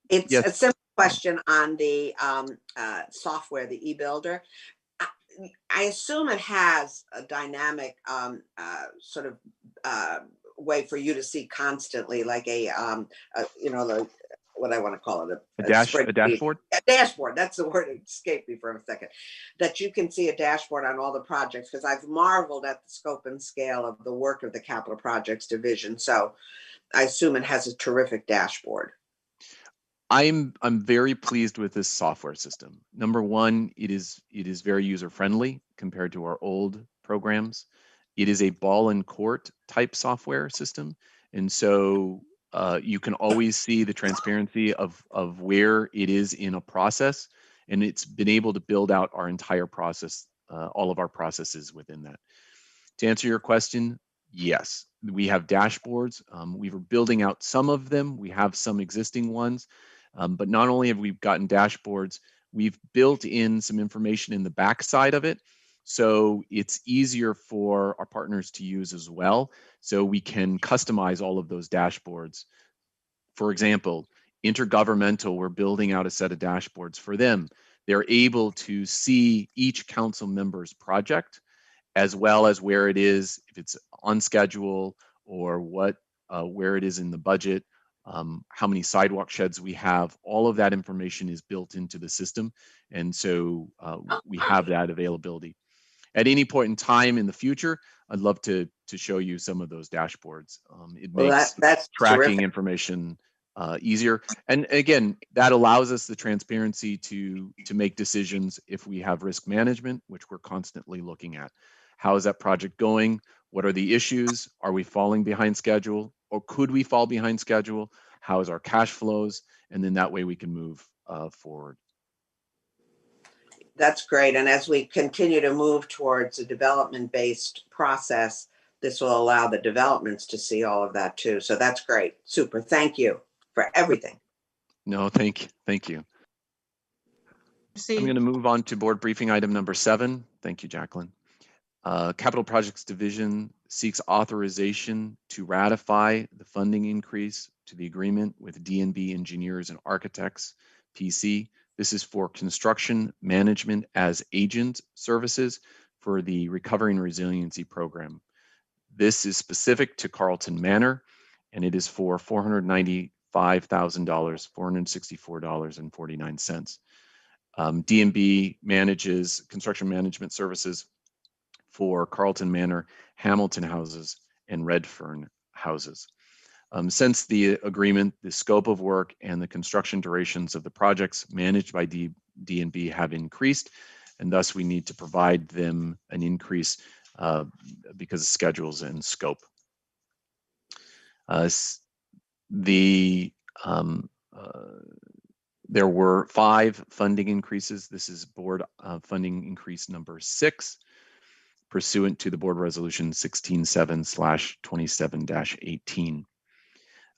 It's Yes. a simple question on the software, the eBuilder. I assume it has a dynamic sort of way for you to see constantly, like what I want to call it, A spreadsheet. dashboard? A dashboard, that's the word that escaped me for a second. That you can see a dashboard on all the projects, because I've marveled at the scope and scale of the work of the Capital Projects Division. So I assume it has a terrific dashboard. I'm very pleased with this software system. Number one, it is very user friendly compared to our old programs. It is a ball and court type software system, and so you can always see the transparency of where it is in a process, and it's been able to build out our entire process, all of our processes within that. To answer your question, yes, we have dashboards. We were building out some of them. We have some existing ones. But not only have we gotten dashboards, we've built in some information in the backside of it. So it's easier for our partners to use as well. So we can customize all of those dashboards. For example, intergovernmental, we're building out a set of dashboards for them. They're able to see each council member's project, as well as where it is, if it's on schedule, or where it is in the budget, how many sidewalk sheds we have. All of that information is built into the system, and so we have that availability. At any point in time in the future, I'd love to show you some of those dashboards. It makes that's tracking terrific. information easier, and again, that allows us the transparency to make decisions if we have risk management, which we're constantly looking at. How is that project going? What are the issues? Are we falling behind schedule, or could we fall behind schedule? How is our cash flows? And then that way we can move forward. That's great. And as we continue to move towards a development-based process, this will allow the developments to see all of that too. So that's great. Super. Thank you for everything. No, thank you. I'm going to move on to board briefing item number 7. Thank you, Jacqueline. Capital Projects Division seeks authorization to ratify the funding increase to the agreement with D&B Engineers and Architects, PC. This is for construction management as agent services for the Recovery and Resiliency Program. This is specific to Carlton Manor, and it is for $495,000, $464.49. D&B manages construction management services for Carlton Manor, Hamilton houses, and Redfern houses. Since the agreement, the scope of work and the construction durations of the projects managed by D&B have increased, and thus we need to provide them an increase because of schedules and scope. There were 5 funding increases. This is board funding increase number 6, pursuant to the board resolution 167/27-18.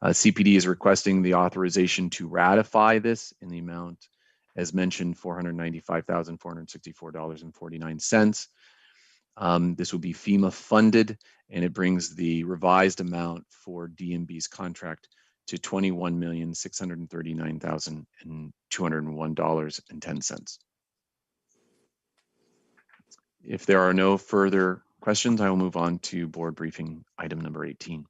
CPD is requesting the authorization to ratify this in the amount, as mentioned, $495,464.49. This will be FEMA funded, and it brings the revised amount for D&B's contract to $21,639,201.10. If there are no further questions, I will move on to board briefing item number 18.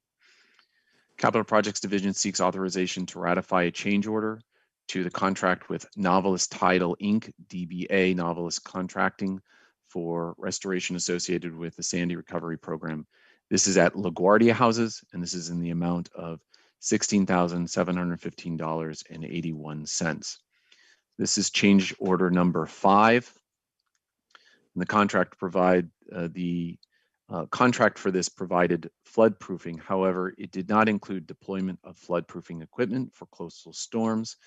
Capital Projects Division seeks authorization to ratify a change order to the contract with Novelist Title Inc., DBA Novelist Contracting, for restoration associated with the Sandy Recovery Program. This is at LaGuardia Houses, and this is in the amount of $16,715.81. This is change order number 5. And the contract contract for this provided flood proofing. However, it did not include deployment of flood proofing equipment for coastal storms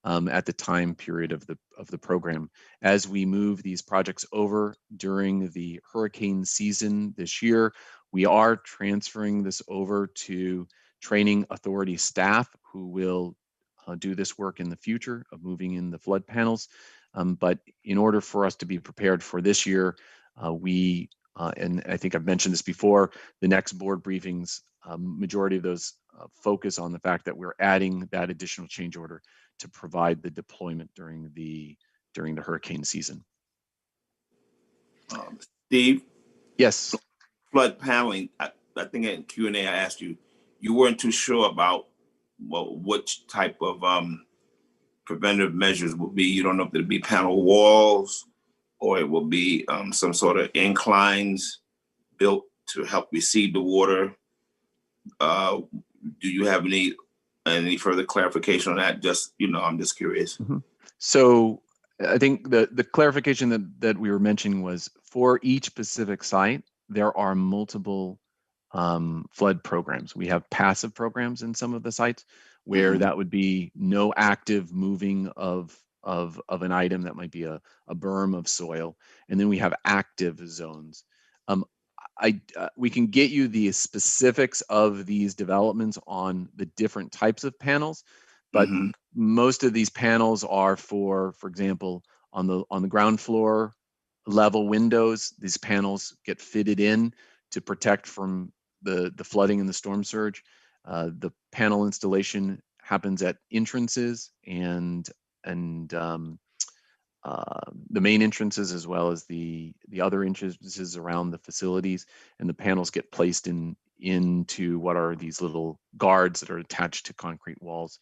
at the time period of the program. As we move these projects over during the hurricane season this year, we are transferring this over to training authority staff who will do this work in the future of moving in the flood panels. But in order for us to be prepared for this year, and I think I've mentioned this before, the next board briefings, majority of those focus on the fact that we're adding that additional change order to provide the deployment during the hurricane season. Steve? Yes. Flood paneling, I think in Q&A I asked you, you weren't too sure about which type of preventive measures will be. You don't know if it'll be panel walls or it will be some sort of inclines built to help receive the water. Do you have any further clarification on that? Just, I'm just curious. Mm-hmm. So I think the clarification that we were mentioning was for each specific site, there are multiple flood programs. We have passive programs in some of the sites where that would be no active moving of an item that might be a berm of soil. And then we have active zones. We can get you the specifics of these developments on the different types of panels, but most of these panels are for example, on the ground floor level windows. These panels get fitted in to protect from the flooding and the storm surge. The panel installation happens at entrances and the main entrances, as well as the other entrances around the facilities, and the panels get placed into what are these little guards that are attached to concrete walls.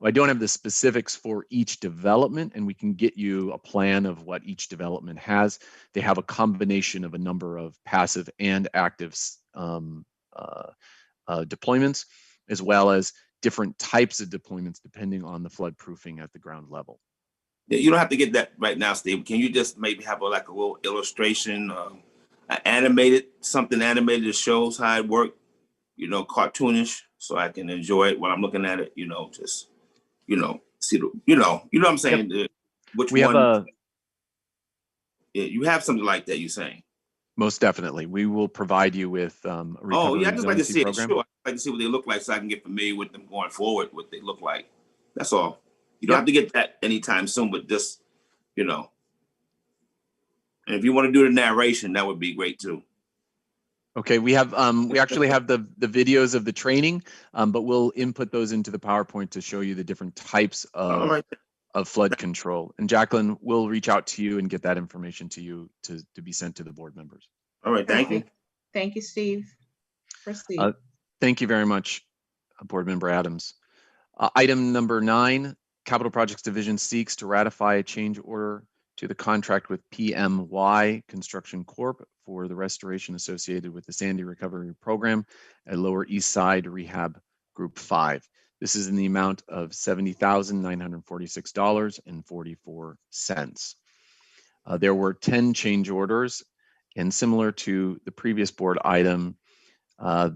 I don't have the specifics for each development, and we can get you a plan of what each development has. They have a combination of a number of passive and active deployments, as well as different types of deployments depending on the flood proofing at the ground level. You don't have to get that right now, Steve. Can you just maybe have a little illustration, something animated that shows how it worked, cartoonish, so I can enjoy it when I'm looking at it, just, see the, you know what I'm saying? Yep. Which we one? Have you have something like that, you're saying? Most definitely. We will provide you with a recovery I just like to see program. it. Sure. I like to see what they look like so I can get familiar with them going forward, what they look like. That's all. You don't have to get that anytime soon, but just, and if you want to do the narration, that would be great too. Okay, we actually have the videos of the training, but we'll input those into the PowerPoint to show you the different types of flood control. And Jacqueline will reach out to you and get that information to you to be sent to the board members. All right, thank you. Thank you, Steve. Proceed. Thank you very much, Board Member Adams. Item number 9, Capital Projects Division seeks to ratify a change order to the contract with PMY Construction Corp. For the restoration associated with the Sandy Recovery Program at Lower East Side Rehab Group 5. This is in the amount of $70,946.44. There were 10 change orders, and similar to the previous board item,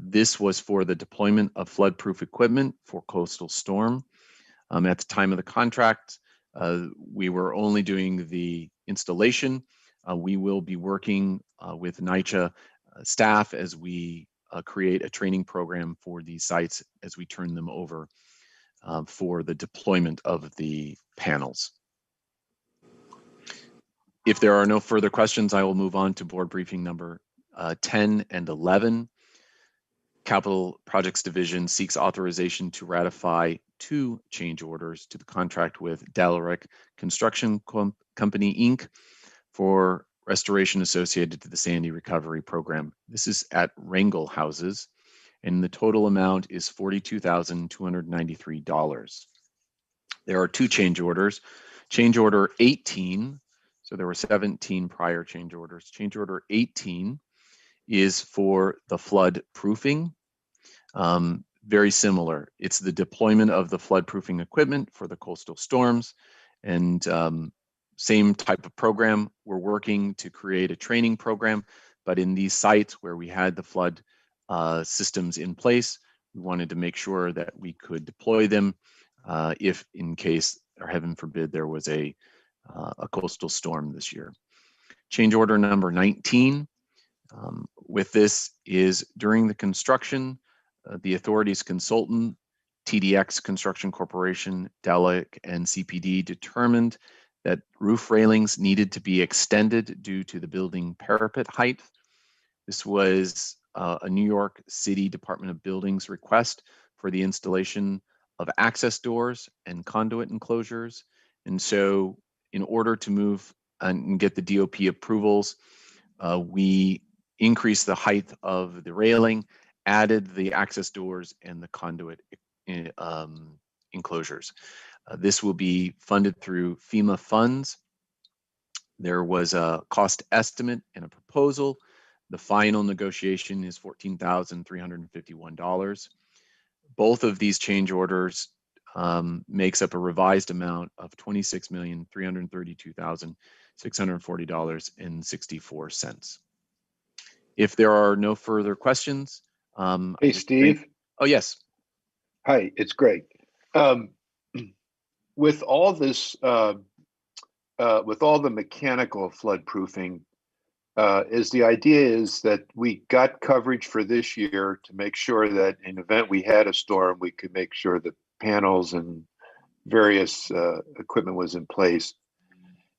this was for the deployment of flood-proof equipment for coastal storm. At the time of the contract, we were only doing the installation. We will be working with NYCHA staff as we create a training program for these sites as we turn them over for the deployment of the panels. If there are no further questions, I will move on to board briefing number 10 and 11. Capital Projects Division seeks authorization to ratify 2 change orders to the contract with Dalaric Construction Company, Inc. for restoration associated to the Sandy Recovery Program. This is at Wrangell Houses, and the total amount is $42,293. There are 2 change orders. Change order 18, so there were 17 prior change orders. Change order 18 is for the flood proofing. Very similar. It's the deployment of the flood proofing equipment for the coastal storms, and same type of program. We're working to create a training program, but in these sites where we had the flood systems in place, we wanted to make sure that we could deploy them if in case, or heaven forbid, there was a coastal storm this year. Change order number 19 with this is during the construction, the authority's consultant, TDX Construction Corporation, Dalaric, and CPD determined that roof railings needed to be extended due to the building parapet height. This was a New York City Department of Buildings request for the installation of access doors and conduit enclosures. And so in order to move and get the DOP approvals, we increased the height of the railing, added the access doors and the conduit enclosures. This will be funded through FEMA funds. There was a cost estimate and a proposal. The final negotiation is $14,351. Both of these change orders makes up a revised amount of $26,332,640.64. If there are no further questions, Hey, Steve. Oh, yes. Hi, it's Greg. With all this, with all the mechanical floodproofing, is the idea is that we got coverage for this year to make sure that in event we had a storm, we could make sure the panels and various equipment was in place.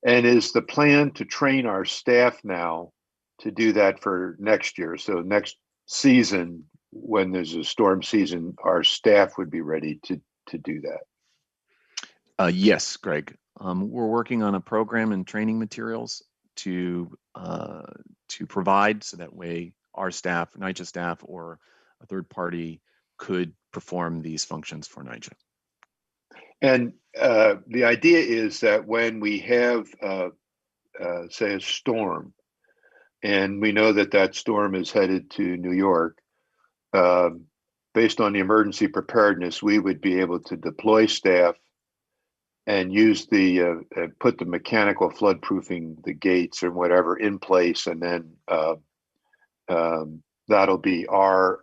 And is the plan to train our staff now to do that for next year? So next season, when there's a storm season, our staff would be ready to do that. Yes, Greg. We're working on a program and training materials to provide, so that way our staff, NYCHA staff, or a third party could perform these functions for NYCHA. And the idea is that when we have, say, a storm, and we know that that storm is headed to New York, based on the emergency preparedness, we would be able to deploy staff and use the put the mechanical floodproofing, the gates or whatever in place, and then that'll be our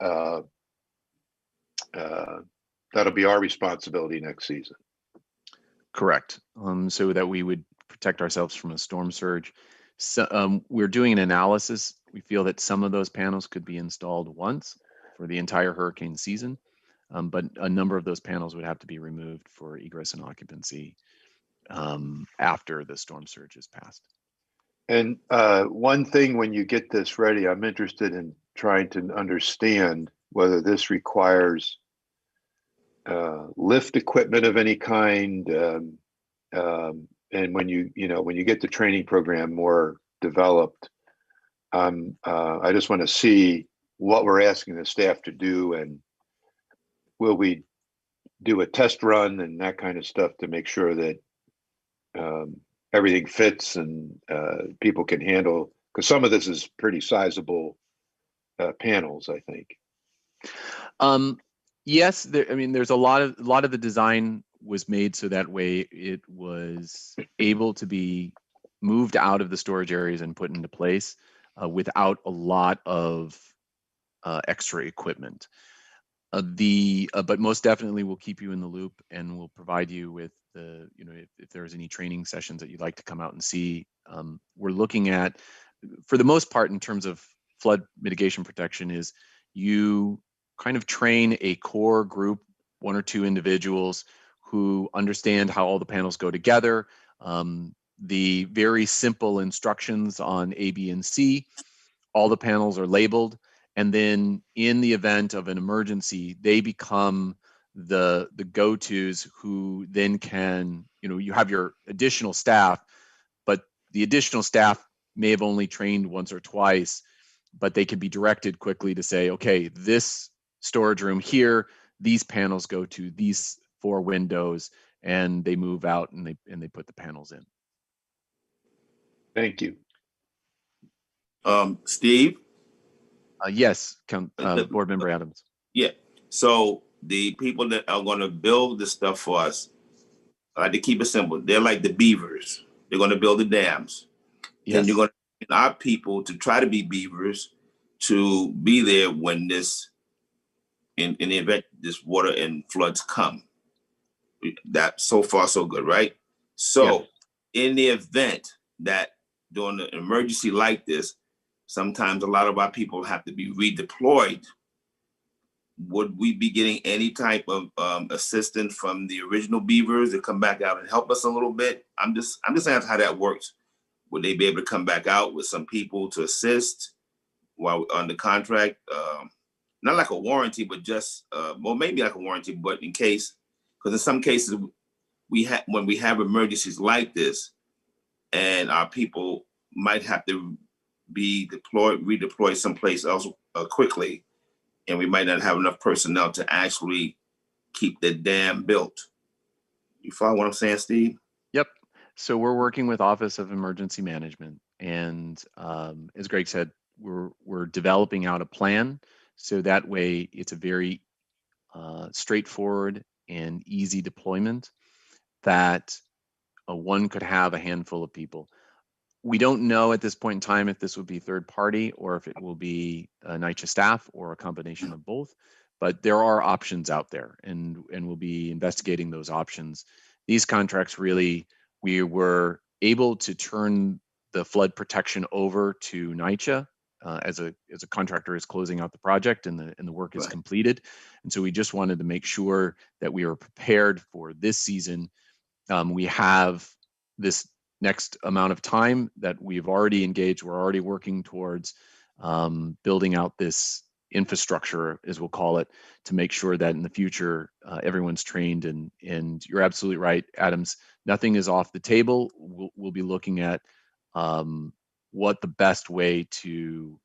responsibility next season. Correct. So that we would protect ourselves from a storm surge. So we're doing an analysis. We feel that some of those panels could be installed once for the entire hurricane season, but a number of those panels would have to be removed for egress and occupancy after the storm surge is passed. And one thing, when you get this ready, I'm interested in trying to understand whether this requires lift equipment of any kind, and when you get the training program more developed, I just want to see what we're asking the staff to do, and will we do a test run and that kind of stuff to make sure that everything fits and people can handle, because some of this is pretty sizable panels, I think. Yes, there's a lot of the design was made so that way it was able to be moved out of the storage areas and put into place without a lot of extra equipment. But most definitely we'll keep you in the loop, and we'll provide you with the, if there's any training sessions that you'd like to come out and see. We're looking at, for the most part, in terms of flood mitigation protection, is you kind of train a core group, one or two individuals who understand how all the panels go together, the very simple instructions on A, B, and C. All the panels are labeled, and then in the event of an emergency, they become the go-tos who then can, you have your additional staff, but the additional staff may have only trained once or twice, but they can be directed quickly to say, okay, this storage room here, these panels go to these 4 windows, and they move out and they put the panels in. Thank you. Steve? Yes, Board Member Adams. Yeah. So the people that are going to build the stuff for us, I like to keep it simple. They're like the beavers. They're going to build the dams. Yes. And you're going to get our people to try to be beavers to be there when this, in the event this water and floods come. That so far so good, right? So in the event that during an emergency like this, sometimes a lot of our people have to be redeployed. Would we be getting any type of assistance from the original beavers to come back out and help us a little bit? I'm just asking how that works. Would they be able to come back out with some people to assist while on the contract? Not like a warranty, but just well, maybe like a warranty, but in case, because in some cases when we have emergencies like this, and our people might have to be redeployed someplace else quickly, and we might not have enough personnel to actually keep the dam built. You follow what I'm saying, Steve? Yep. So we're working with Office of Emergency Management, and as Greg said, we're developing out a plan so that way it's a very straightforward and easy deployment that one could have a handful of people. We don't know at this point in time if this would be third party or if it will be NYCHA staff or a combination of both, but there are options out there, and we'll be investigating those options. These contracts really, we were able to turn the flood protection over to NYCHA as a contractor is closing out the project and the work is Right. completed. And so we just wanted to make sure that we were prepared for this season. We have this next amount of time that we've already engaged. We're already working towards building out this infrastructure, as we'll call it, to make sure that in the future everyone's trained. And you're absolutely right, Adams. Nothing is off the table. We'll be looking at what the best way to,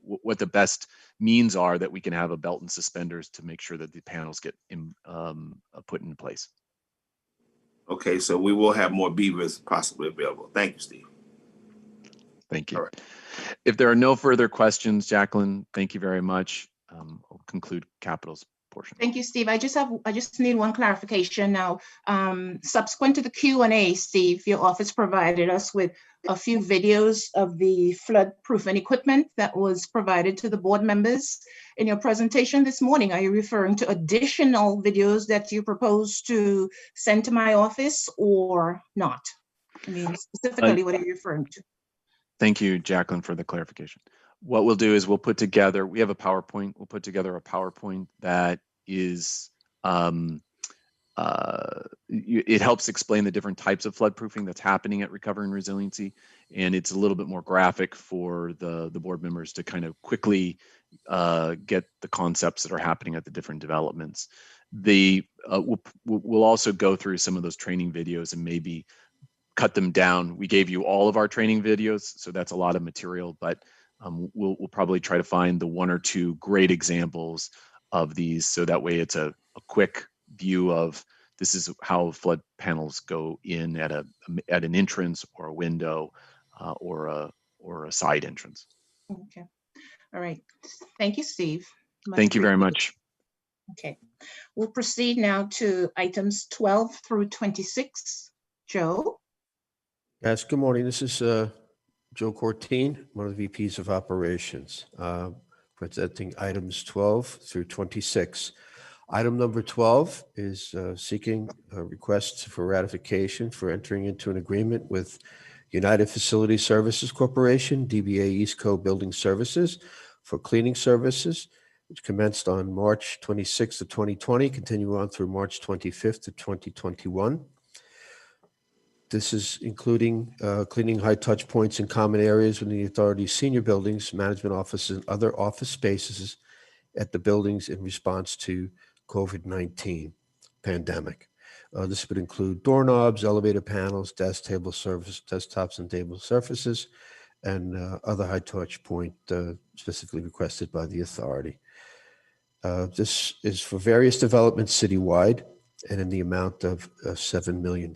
what the best means are that we can have a belt and suspenders to make sure that the panels get put in place. Okay, so we will have more beavers possibly available. Thank you, Steve. Thank you. All right. If there are no further questions, Jacqueline, thank you very much. I'll conclude Capital's portion. Thank you, Steve. I just need one clarification now. Subsequent to the Q&A, Steve, your office provided us with a few videos of the flood-proofing equipment that was provided to the board members. In your presentation this morning, are you referring to additional videos that you propose to send to my office or not? I mean, specifically, what are you referring to? Thank you, Jacqueline, for the clarification. What we'll do is we'll put together, we have a PowerPoint, we'll put together a PowerPoint that is, it helps explain the different types of floodproofing that's happening at Recovery and Resiliency. And it's a little bit more graphic for the board members to kind of quickly get the concepts that are happening at the different developments. We'll also go through some of those training videos and maybe cut them down. We gave you all of our training videos, so that's a lot of material, but we'll probably try to find the one or two great examples of these, so that way it's a quick view of this is how flood panels go in at an entrance or a window or a side entrance. Okay. All right. Thank you, Steve. Thank you very much. Okay. We'll proceed now to items 12 through 26. Joe? Yes, good morning. This is Joe Cortine, one of the VPs of Operations, presenting items 12 through 26. Item number 12 is seeking requests for ratification for entering into an agreement with United Facility Services Corporation, DBA East Coast Building Services, for cleaning services, which commenced on March 26th of 2020, continue on through March 25th of 2021. This is including cleaning high touch points in common areas within the authority's senior buildings, management offices, and other office spaces at the buildings in response to COVID-19 pandemic. This would include doorknobs, elevator panels, desk, table surface, desktops, and table surfaces, and other high touch point specifically requested by the authority. This is for various developments citywide and in the amount of $7 million.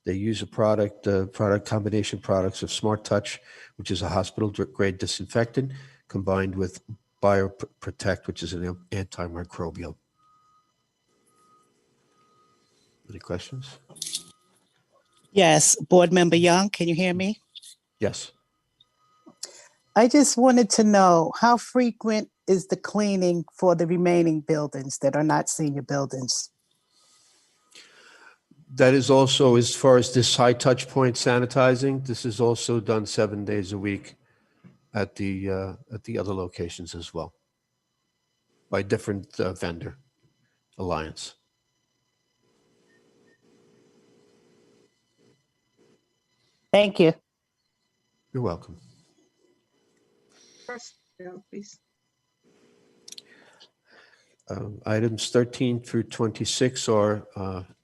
They use a product combination products of Smart Touch, which is a hospital grade disinfectant, combined with BioProtect, which is an antimicrobial. Any questions? Yes, Board Member Young, can you hear me? Yes. I just wanted to know, how frequent is the cleaning for the remaining buildings that are not senior buildings? That is also, as far as this high touch point sanitizing, this is also done 7 days a week at the other locations as well by different vendor alliance. Thank you. You're welcome. First, Joe, please. Items 13 through 26 are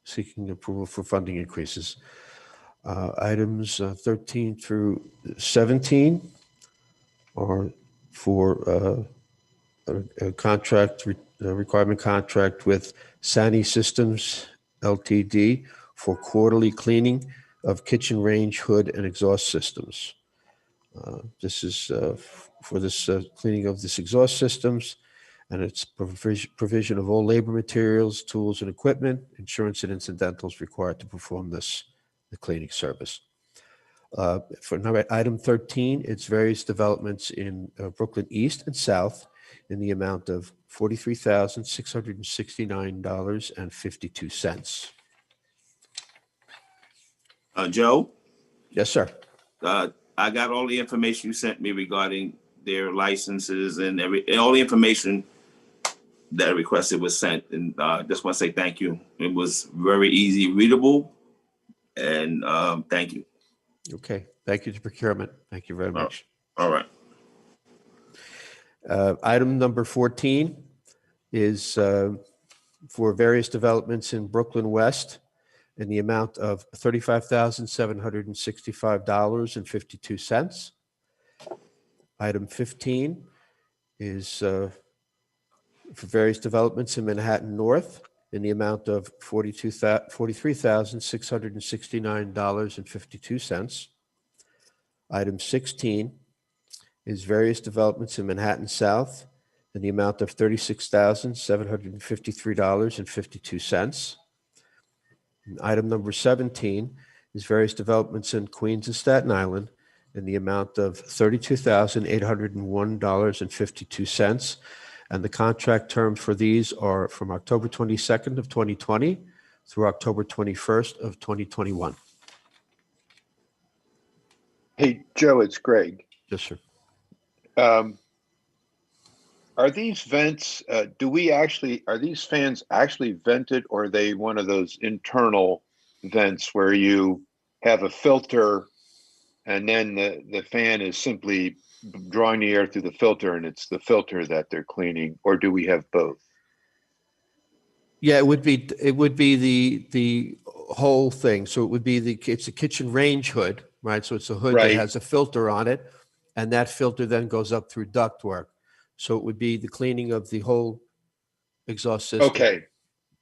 seeking approval for funding increases. Items 13 through 17 are for a contract, requirement contract with Sani Systems Ltd. for quarterly cleaning of kitchen range, hood, and exhaust systems. This is for this cleaning of this exhaust systems, and it's provision of all labor materials, tools, and equipment, insurance and incidentals required to perform the cleaning service. For item 13, it's various developments in Brooklyn East and South in the amount of $43,669.52. Joe, Yes, sir. I got all the information you sent me regarding their licenses and all the information that I requested was sent. And just want to say thank you. It was very easy, readable, and thank you. Okay. Thank you to procurement. Thank you very much. All right. Item number 14 is for various developments in Brooklyn West in the amount of $35,765.52. Item 15 is for various developments in Manhattan North in the amount of $43,669.52. Item 16 is various developments in Manhattan South in the amount of $36,753.52. Item number 17 is various developments in Queens and Staten Island in the amount of $32,801.52. And the contract terms for these are from October 22nd of 2020 through October 21st of 2021. Hey, Joe, it's Greg. Yes, sir. Are these vents, are these fans actually vented, or are they one of those internal vents where you have a filter and then the fan is simply drawing the air through the filter and it's the filter that they're cleaning, or do we have both? Yeah, it would be the whole thing. So it would be it's a kitchen range hood, right? So it's a hood that has a filter on it, and that filter then goes up through ductwork. So it would be the cleaning of the whole exhaust system.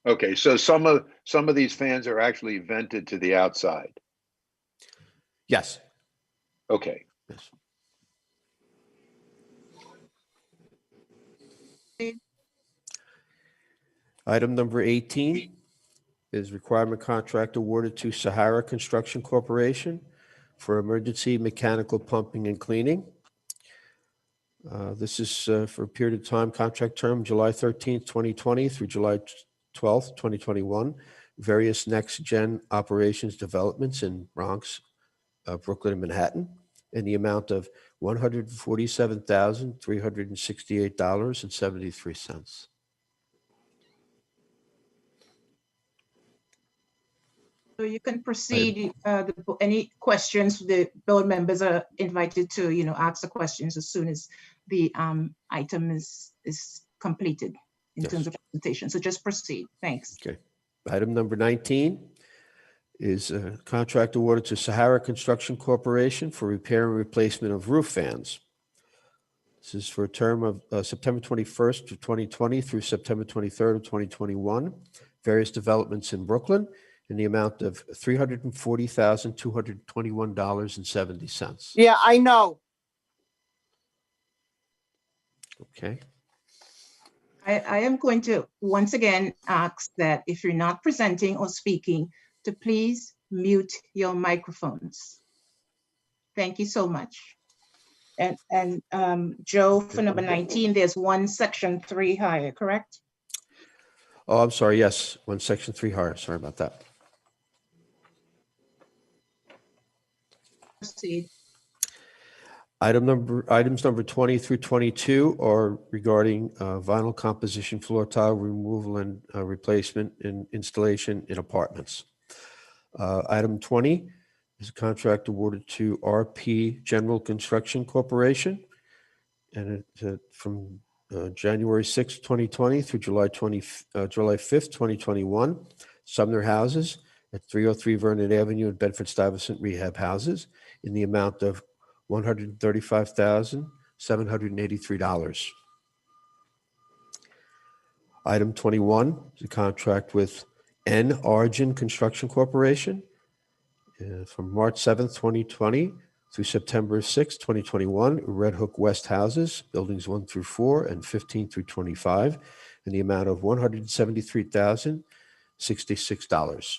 Okay. So some of these fans are actually vented to the outside. Yes. Okay. Yes. Item number 18 is requirement contract awarded to Sahara Construction Corporation for emergency mechanical pumping and cleaning. This is for a period of time, contract term July 13th, 2020 through July 12th, 2021. Various next-gen operations developments in Bronx, Brooklyn, and Manhattan in the amount of $147,368.73. So you can proceed. Any questions, the board members are invited to, ask the questions as soon as the item is completed in terms of presentation. So just proceed. Thanks. Okay. Item number 19 is a contract awarded to Sahara Construction Corporation for repair and replacement of roof fans. This is for a term of September 21st of 2020 through September 23rd of 2021. Various developments in Brooklyn in the amount of $340,221.70. Yeah, I know. Okay. I am going to once again ask that if you're not presenting or speaking, to please mute your microphones. Thank you so much. And Joe, for number 19, there's one section 3 higher, correct? Oh, I'm sorry. Yes, one section 3 higher. Sorry about that. Proceed. Items number 20 through 22 are regarding vinyl composition floor tile removal and replacement and installation in apartments. Item 20 is a contract awarded to RP General Construction Corporation, and it's from January 6, 2020 through July 5th, 2021. Sumner Houses at 303 Vernon Avenue in Bedford-Stuyvesant Rehab Houses in the amount of $135,783. Item 21 is a contract with N. Origin Construction Corporation from March 7th, 2020 through September 6th, 2021, Red Hook West Houses, buildings 1 through 4 and 15 through 25, in the amount of $173,066.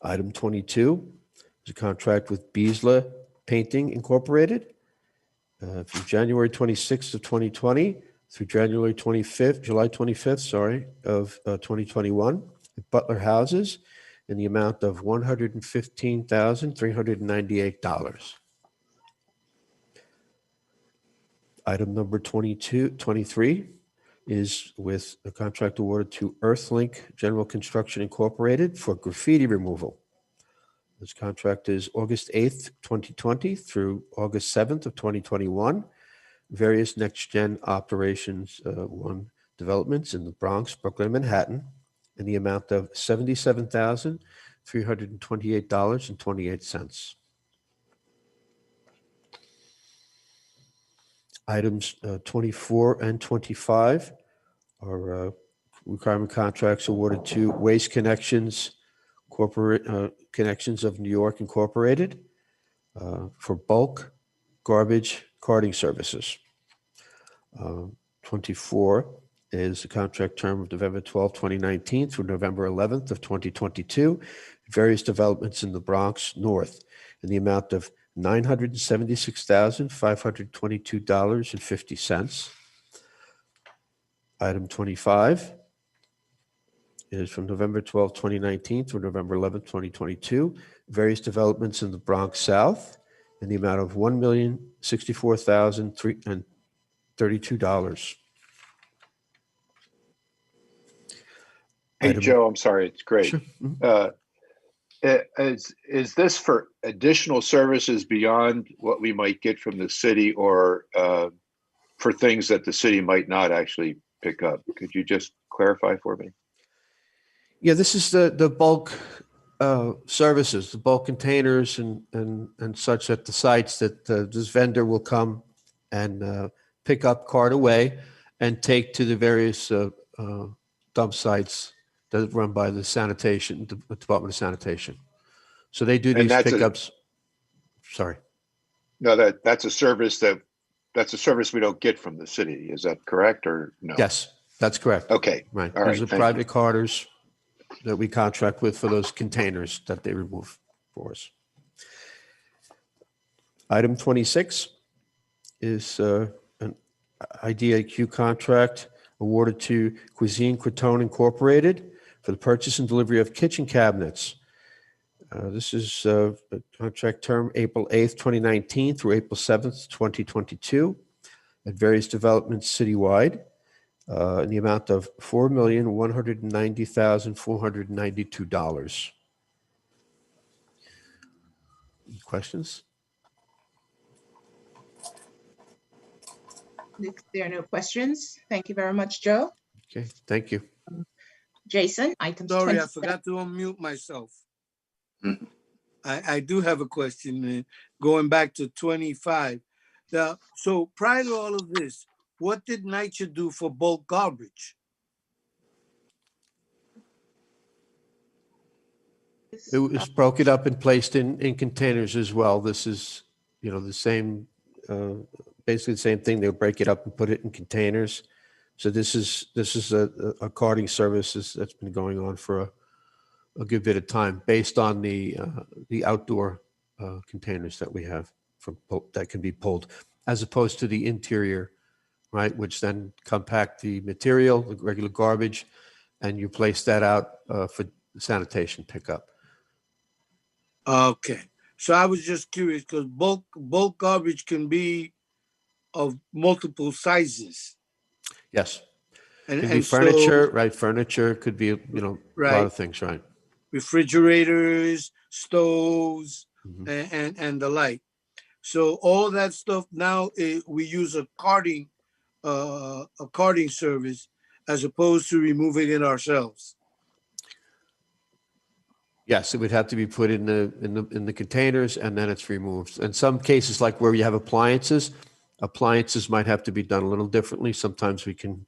Item 22 is a contract with Beasla Painting Incorporated from January 26th of 2020 through July 25th, of 2021, at Butler Houses, in the amount of $115,398. Item number 23 is with a contract awarded to Earthlink General Construction Incorporated for graffiti removal. This contract is August 8th, 2020 through August 7th of 2021. Various next-gen operations one developments in the Bronx, Brooklyn, and Manhattan, in the amount of $77,328.28. Items 24 and 25 are requirement contracts awarded to Waste Connections Connections of New York Incorporated for bulk garbage carting services. 24 is the contract term of November 12, 2019 through November 11th of 2022. Various developments in the Bronx North in the amount of $976,522.50. Item 25 is from November 12, 2019 through November 11th, 2022. Various developments in the Bronx South in the amount of $1,064,032. Hey, Item- Joe, I'm sorry, it's great. Sure. Mhm. Is this for additional services beyond what we might get from the city, or for things that the city might not actually pick up? Could you just clarify for me? Yeah, this is the bulk services, the bulk containers and such at the sites that this vendor will come and pick up, cart away, and take to the various dump sites that are run by the sanitation, the Department of Sanitation. So they do And these that's pickups. Sorry. No, that's a service we don't get from the city. Is that correct or no? Yes, that's correct. Okay. Right. All right. These are Thank private you. carters that we contract with for those containers that they remove for us. Item 26 is an IDIQ contract awarded to Cuisine Creton Incorporated for the purchase and delivery of kitchen cabinets. This is a contract term April 8th, 2019 through April 7th, 2022 at various developments citywide in the amount of $4,190,492. Any questions? If there are no questions, thank you very much, Joe. Okay, thank you. Jason, items Sorry, I 27. forgot to unmute myself. Mhm. I do have a question going back to 25. So prior to all of this, what did NYCHA do for bulk garbage? It was broken up and placed in containers as well. This is, the same, basically the same thing. They'll break it up and put it in containers. So this is a carting service that's been going on for a good bit of time, based on the outdoor containers that we have that can be pulled, as opposed to the interior, right, which then compact the material, the regular garbage, and you place that out for sanitation pickup. Okay, so I was just curious because bulk garbage can be of multiple sizes. Yes. It And, could be and furniture, so, right? Furniture could be, a lot right, of things, right? refrigerators, stoves, Mhm. and the like. So all that stuff now we use a carting service as opposed to removing it ourselves. Yes, it would have to be put in the containers, and then it's removed. In some cases, like where you have appliances might have to be done a little differently. Sometimes we can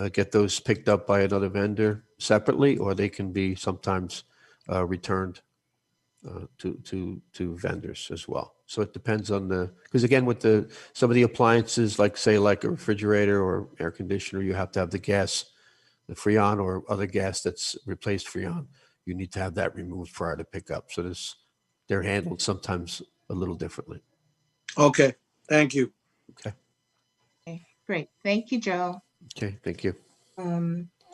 get those picked up by another vendor separately, or they can be sometimes returned to vendors as well. So it depends on because again, with some of the appliances, like say like a refrigerator or air conditioner, you have to have the gas, the Freon or other gas that's replaced Freon. You need to have that removed prior to pickup. So they're handled sometimes a little differently. Okay, thank you. Okay. Okay, great. Thank you, Joe. Okay, thank you.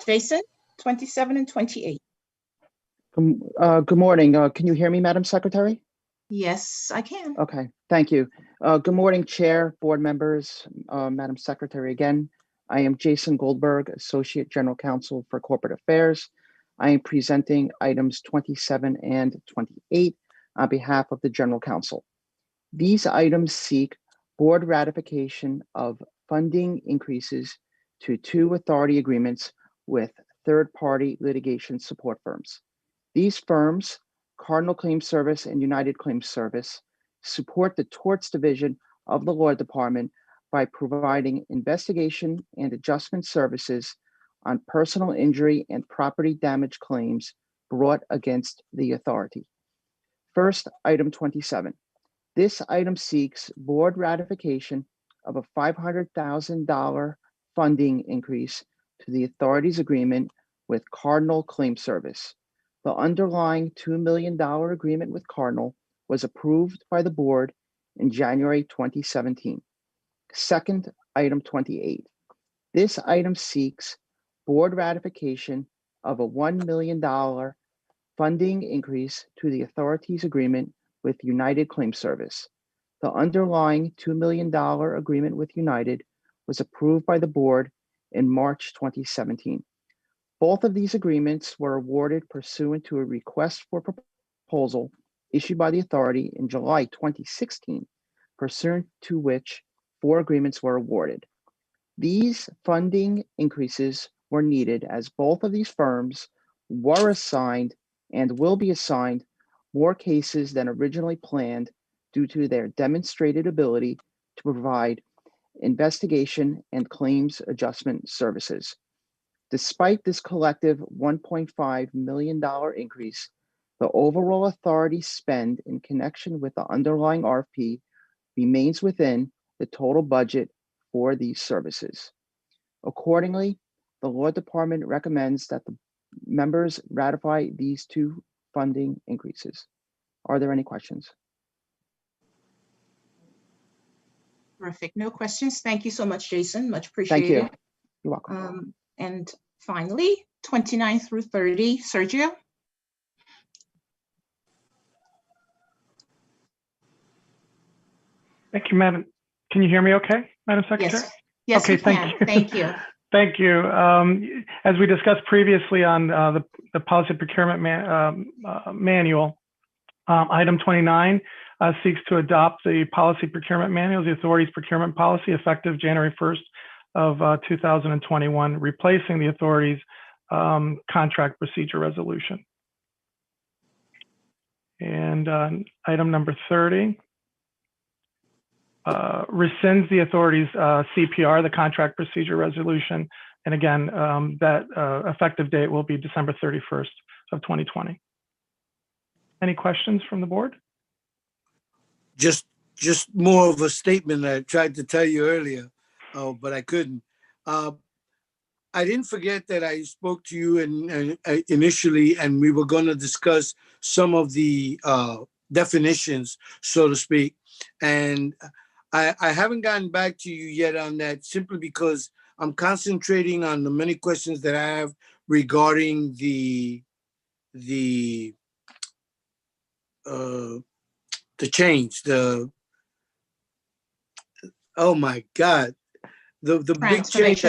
Jason, 27 and 28. Good morning. Can you hear me, Madam Secretary? Yes, I can. Okay, thank you. Good morning, Chair, board members, Madam Secretary again. I am Jason Goldberg, Associate General Counsel for Corporate Affairs. I am presenting items 27 and 28 on behalf of the General Counsel. These items seek board ratification of funding increases to 2 authority agreements with third-party litigation support firms. These firms, Cardinal Claims Service and United Claims Service, support the torts division of the law department by providing investigation and adjustment services on personal injury and property damage claims brought against the authority. First, item 27. This item seeks board ratification of a $500,000 funding increase to the authority's agreement with Cardinal Claims Service. The underlying $2 million agreement with Cardinal was approved by the board in January 2017. Second, item 28. This item seeks board ratification of a $1 million funding increase to the authority's agreement with United Claims Service. The underlying $2 million agreement with United was approved by the board in March 2017. Both of these agreements were awarded pursuant to a request for proposal issued by the authority in July 2016, pursuant to which 4 agreements were awarded. These funding increases were needed as both of these firms were assigned and will be assigned more cases than originally planned due to their demonstrated ability to provide investigation and claims adjustment services. Despite this collective $1.5 million increase, the overall authority spend in connection with the underlying RFP remains within the total budget for these services. Accordingly, the law department recommends that the members ratify these 2 funding increases. Are there any questions? Perfect. No questions. Thank you so much, Jason. Much appreciated. Thank you. You're welcome. And finally, 29 through 30, Sergio. Thank you, Madam. Can you hear me okay, Madam Secretary? Yes. Yes, okay, we can. Thank you. Thank you. As we discussed previously on the policy procurement manual, item 29 seeks to adopt the policy procurement manual, the authority's procurement policy, effective January 1st of 2021, replacing the authority's contract procedure resolution. And item number 30 rescinds the authority's CPR, the contract procedure resolution. And again, that effective date will be December 31st of 2020. Any questions from the board? Just more of a statement I tried to tell you earlier, but I couldn't. I didn't forget that I spoke to you initially, and we were going to discuss some of the definitions, so to speak. And I haven't gotten back to you yet on that, simply because I'm concentrating on the many questions that I have regarding the change, oh my God, the big change.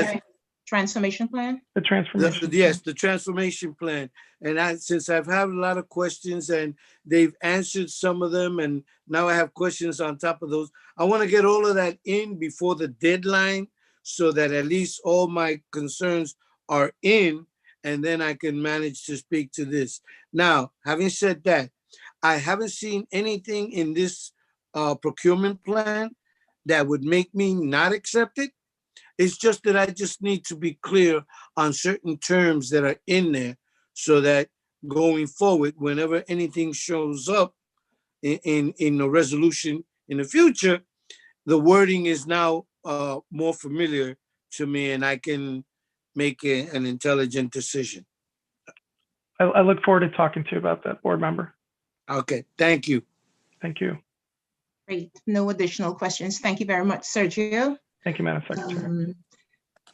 Transformation plan? The transformation. Yes, the transformation plan. And since I've had a lot of questions and they've answered some of them, and now I have questions on top of those, I want to get all of that in before the deadline so that at least all my concerns are in, and then I can manage to speak to this. Now, having said that, I haven't seen anything in this procurement plan that would make me not accept it. It's just that I just need to be clear on certain terms that are in there so that going forward, whenever anything shows up in a resolution in the future, the wording is now more familiar to me and I can make an intelligent decision. I look forward to talking to you about that, board member. Okay, thank you. Thank you. Great. No additional questions. Thank you very much, Sergio. Thank you, Madam Secretary.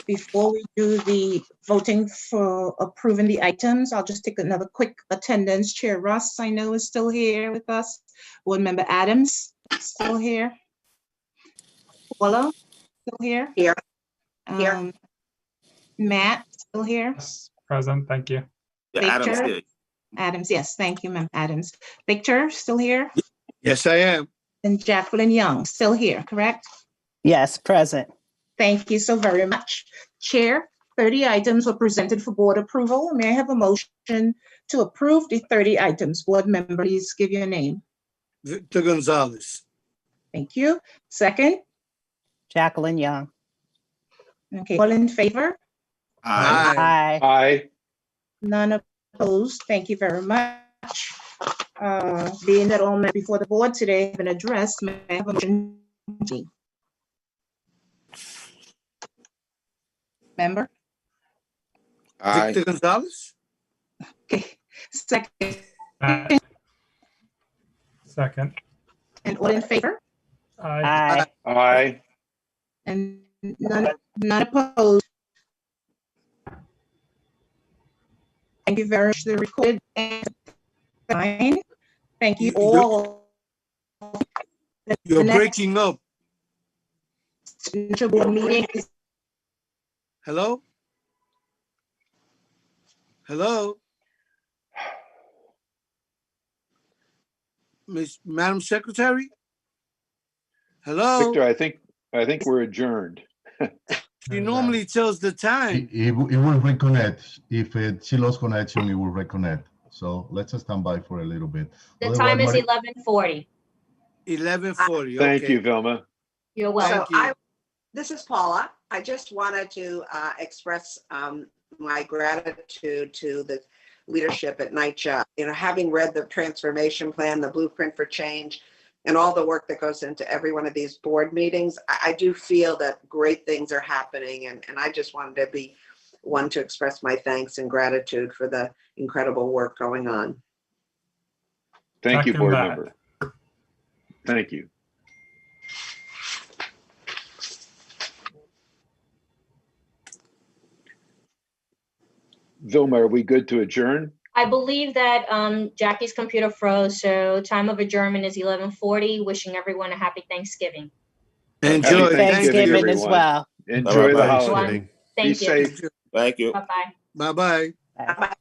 Before we do the voting for approving the items, I'll just take another quick attendance. Chair Russ, I know, is still here with us. Board Member Adams, still here. Paula, still here. Here. Here. Matt, still here. Present, thank you. Yeah, Adam's Victor? here. Adams, yes, thank you, Ma'am Adams. Victor, still here? Yes, I am. And Jacqueline Young, still here, correct? Yes, present. Thank you so very much. Chair, 30 items were presented for board approval. May I have a motion to approve the 30 items? Board member, please give your name. Victor Gonzalez. Thank you. Second? Jacqueline Young. Okay, all in favor? Aye. Aye. Aye. None opposed. Thank you very much. Being that all men before the board today have been addressed, may I have a motion? Member? Aye. Victor Gonzalez? Okay. Second, Second. and all in favor? Aye. Aye. Aye. And none opposed. Thank you very much. The recorded and fine. Thank you all. You're The next breaking up. signature board meeting is Hello? Hello? Madam Secretary? Hello? Victor, I think we're adjourned. She normally tells the time. It will reconnect. If she lost connection, it will reconnect. So let's stand by for a little bit. The Otherwise, time is Mari- 11:40. 11:40. Thank okay. you, Vilma. You're welcome. So this is Paula. I just wanted to express my gratitude to the leadership at NYCHA. You know, having read the transformation plan, the blueprint for change, and all the work that goes into every one of these board meetings, I do feel that great things are happening. And I just wanted to be one to express my thanks and gratitude for the incredible work going on. Thank you, Second board that. member. Thank you. Vilma, are we good to adjourn? I believe that Jackie's computer froze, so time of adjournment is 11:40. Wishing everyone a happy Thanksgiving. Enjoy. Happy Thanksgiving as everyone. well. Enjoy the Bye-bye. holiday. Thanksgiving. Be Thank you. safe. Thank you. Bye-bye. Bye-bye. Bye.